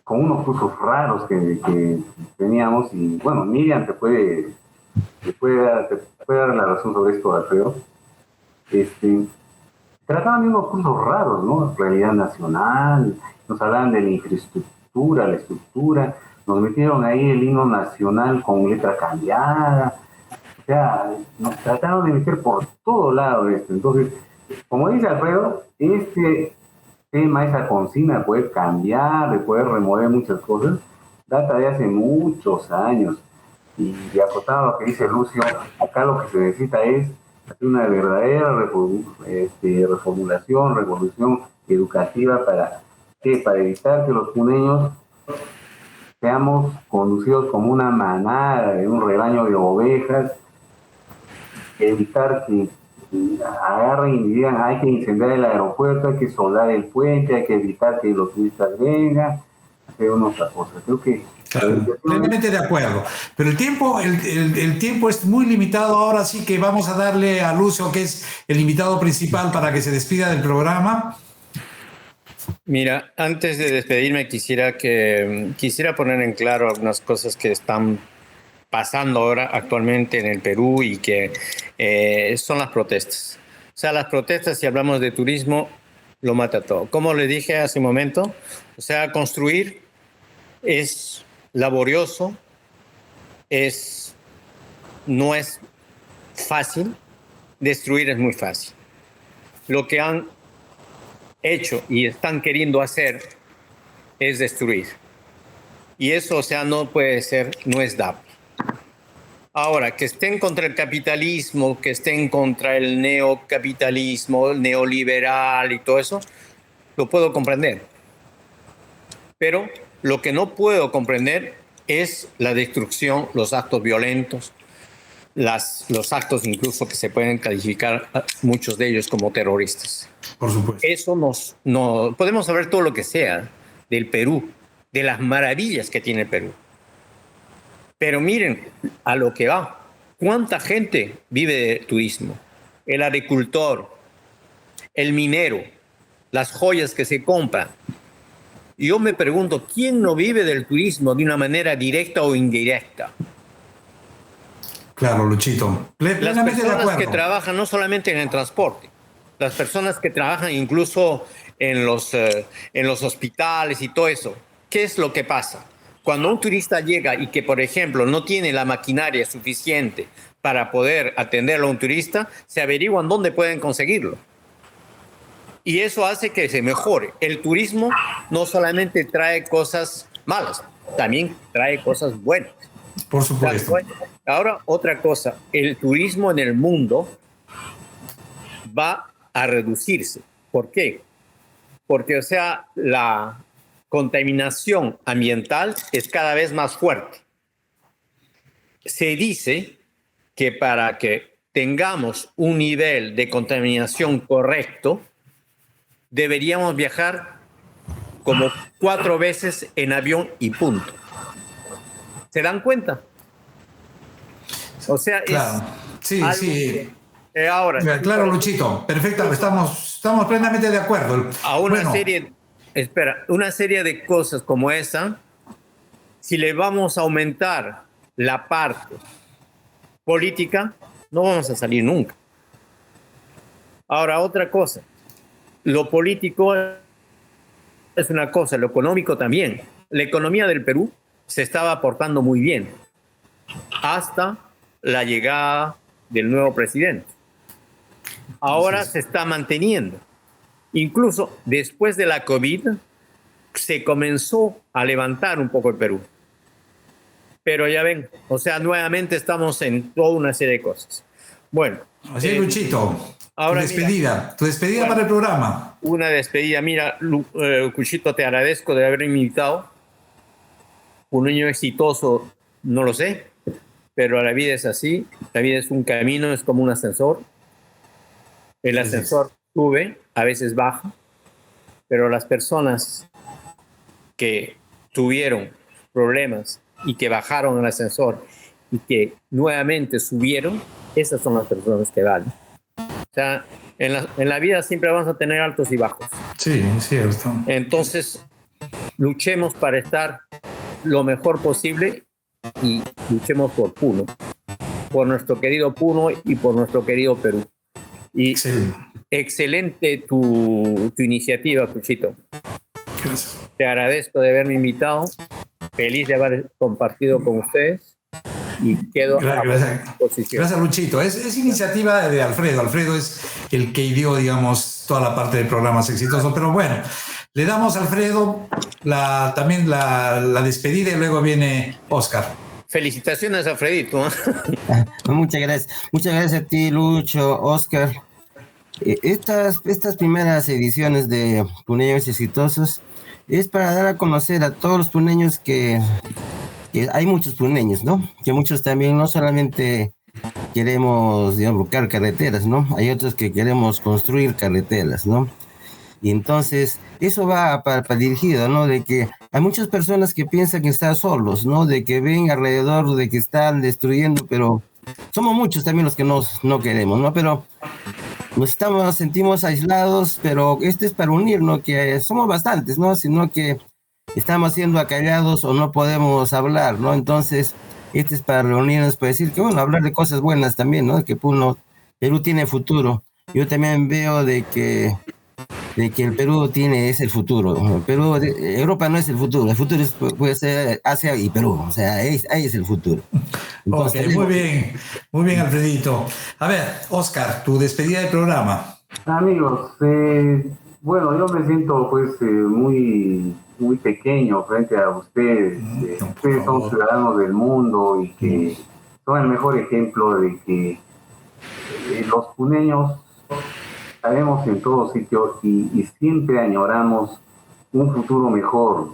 con unos cursos raros que teníamos, y bueno, Miriam te puede dar la razón sobre esto, Alfredo, trataban de unos cursos raros, ¿no? Realidad nacional, nos hablaban de la infraestructura, la estructura, nos metieron ahí el himno nacional con letra cambiada, o sea, nos trataron de meter por todo lado esto. Entonces, como dice Alfredo, este tema, esa consigna de poder cambiar, de poder remover muchas cosas, data de hace muchos años. Y de acotado a lo que dice Lucio, acá lo que se necesita es una verdadera reformulación, revolución educativa para evitar que los puneños seamos conducidos como una manada de un rebaño de ovejas, evitar que agarren y digan hay que incendiar el aeropuerto, hay que soldar el puente, hay que evitar que los turistas vengan, hacer otra cosa. Creo que plenamente de acuerdo, pero el tiempo es muy limitado. Ahora sí que vamos a darle a Lucio, que es el invitado principal, para que se despida del programa. Mira, antes de despedirme quisiera poner en claro algunas cosas que están pasando ahora actualmente en el Perú y que son las protestas. O sea, las protestas, si hablamos de turismo, lo mata todo. Como le dije hace un momento, o sea, construir es laborioso, no es fácil, destruir es muy fácil. Lo que han hecho y están queriendo hacer es destruir. Y eso, o sea, no puede ser, no es dable. Ahora, que estén contra el capitalismo, que estén contra el neocapitalismo, el neoliberal y todo eso, lo puedo comprender. Pero lo que no puedo comprender es la destrucción, los actos violentos, los actos incluso que se pueden calificar, muchos de ellos, como terroristas. Por supuesto. Eso no podemos saber todo lo que sea del Perú, de las maravillas que tiene el Perú. Pero miren a lo que va. ¿Cuánta gente vive de turismo? El agricultor, el minero, las joyas que se compran. Y yo me pregunto, ¿quién no vive del turismo de una manera directa o indirecta? Claro, Luchito. Las personas que trabajan no solamente en el transporte, las personas que trabajan incluso en los hospitales y todo eso. ¿Qué es lo que pasa? Cuando un turista llega y que, por ejemplo, no tiene la maquinaria suficiente para poder atenderlo a un turista, se averiguan dónde pueden conseguirlo. Y eso hace que se mejore. El turismo no solamente trae cosas malas, también trae cosas buenas. Por supuesto. Ahora, otra cosa, el turismo en el mundo va a reducirse. ¿Por qué? Porque, o sea, la contaminación ambiental es cada vez más fuerte. Se dice que para que tengamos un nivel de contaminación correcto, deberíamos viajar como 4 veces en avión y punto. ¿Se dan cuenta? O sea, claro. Sí. Ahora, claro, Luchito, perfecto, estamos plenamente de acuerdo. A una serie de cosas como esa, si le vamos a aumentar la parte política, no vamos a salir nunca. Ahora, otra cosa, lo político es una cosa, lo económico también. La economía del Perú se estaba portando muy bien hasta la llegada del nuevo presidente. Ahora se está manteniendo. Incluso después de la COVID se comenzó a levantar un poco el Perú. Pero ya ven, o sea, nuevamente estamos en toda una serie de cosas. Bueno. Así es, Luchito. Ahora, tu despedida bueno, para el programa. Una despedida. Mira, Cuchito, te agradezco de haberme invitado. Un niño exitoso, no lo sé, pero la vida es así. La vida es un camino, es como un ascensor. El ascensor sube, a veces baja, pero las personas que tuvieron problemas y que bajaron el ascensor y que nuevamente subieron, esas son las personas que valen. O sea, en la vida siempre vamos a tener altos y bajos. Sí, es cierto. Entonces, luchemos para estar lo mejor posible y luchemos por Puno, por nuestro querido Puno y por nuestro querido Perú. Y excelente tu iniciativa, Cuchito. Gracias. Te agradezco de haberme invitado. Feliz de haber compartido con ustedes. Y quedo a disposición. Gracias, Luchito. Es iniciativa de Alfredo. Alfredo es el que ideó, digamos, toda la parte de programas exitosos. Pero bueno, le damos a Alfredo también la despedida y luego viene Oscar. Felicitaciones, Alfredito. Muchas gracias. Muchas gracias a ti, Lucho, Oscar. Estas primeras ediciones de Puneños Exitosos es para dar a conocer a todos los puneños que hay muchos puneños, ¿no? Que muchos también no solamente queremos, digamos, buscar carreteras, ¿no? Hay otros que queremos construir carreteras, ¿no? Y entonces eso va para dirigido, ¿no? De que hay muchas personas que piensan que están solos, ¿no? De que ven alrededor, de que están destruyendo, pero somos muchos también los que no queremos, ¿no? Pero nos sentimos aislados, pero esto es para unirnos, que somos bastantes, ¿no? Sino que estamos siendo acallados o no podemos hablar, ¿no? Entonces, este es para reunirnos, para decir que, bueno, hablar de cosas buenas también, ¿no? Que Perú tiene futuro. Yo también veo de que el Perú es el futuro. Europa no es el futuro puede ser Asia y Perú, o sea, ahí es el futuro. Entonces, okay, muy bien, Alfredito. A ver, Oscar, tu despedida del programa. Amigos, Bueno, yo me siento pues muy pequeño frente a ustedes. Ustedes son ciudadanos del mundo y que son el mejor ejemplo de que los puneños estaremos en todo sitio y siempre añoramos un futuro mejor.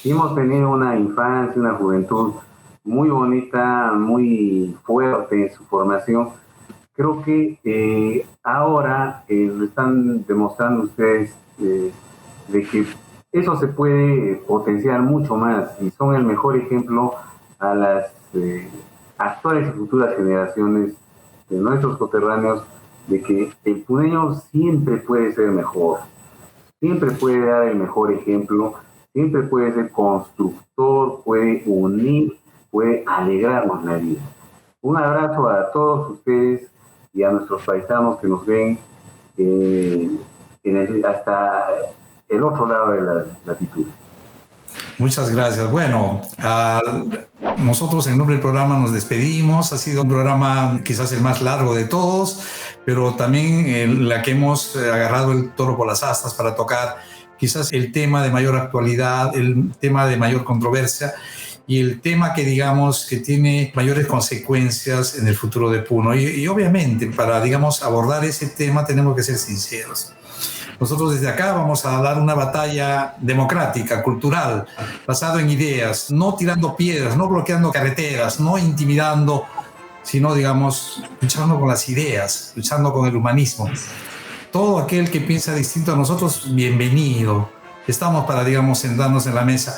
Hemos tenido una infancia, una juventud muy bonita, muy fuerte en su formación. Creo que ahora lo están demostrando ustedes de que eso se puede potenciar mucho más y son el mejor ejemplo a las actuales y futuras generaciones de nuestros coterráneos de que el puneño siempre puede ser mejor, siempre puede dar el mejor ejemplo, siempre puede ser constructor, puede unir, puede alegrarnos la vida. Un abrazo a todos ustedes y a nuestros paisanos que nos ven hasta el otro lado de la latitud. Muchas gracias. Bueno, nosotros en nombre del programa nos despedimos. Ha sido un programa quizás el más largo de todos, pero también en la que hemos agarrado el toro por las astas para tocar quizás el tema de mayor actualidad, el tema de mayor controversia y el tema que digamos que tiene mayores consecuencias en el futuro de Puno. Y obviamente para digamos abordar ese tema tenemos que ser sinceros. Nosotros desde acá vamos a dar una batalla democrática, cultural, basada en ideas, no tirando piedras, no bloqueando carreteras, no intimidando, sino, digamos, luchando con las ideas, luchando con el humanismo. Todo aquel que piensa distinto a nosotros, bienvenido. Estamos para, digamos, sentarnos en la mesa.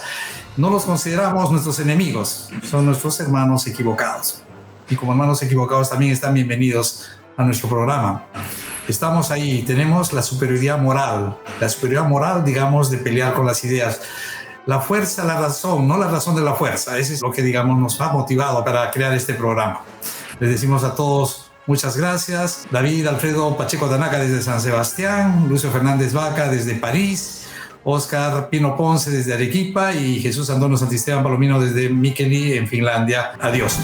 No los consideramos nuestros enemigos, son nuestros hermanos equivocados. Y como hermanos equivocados también están bienvenidos a nuestro programa. Estamos ahí, tenemos la superioridad moral, digamos, de pelear con las ideas. La fuerza, la razón, no la razón de la fuerza. Eso es lo que, digamos, nos ha motivado para crear este programa. Les decimos a todos muchas gracias. David Alfredo Pacheco Tanaka desde San Sebastián, Lucio Fernández Vaca desde París, Oscar Pino Ponce desde Arequipa y Jesús Antonio Santisteban Palomino desde Mikkeli, en Finlandia. Adiós.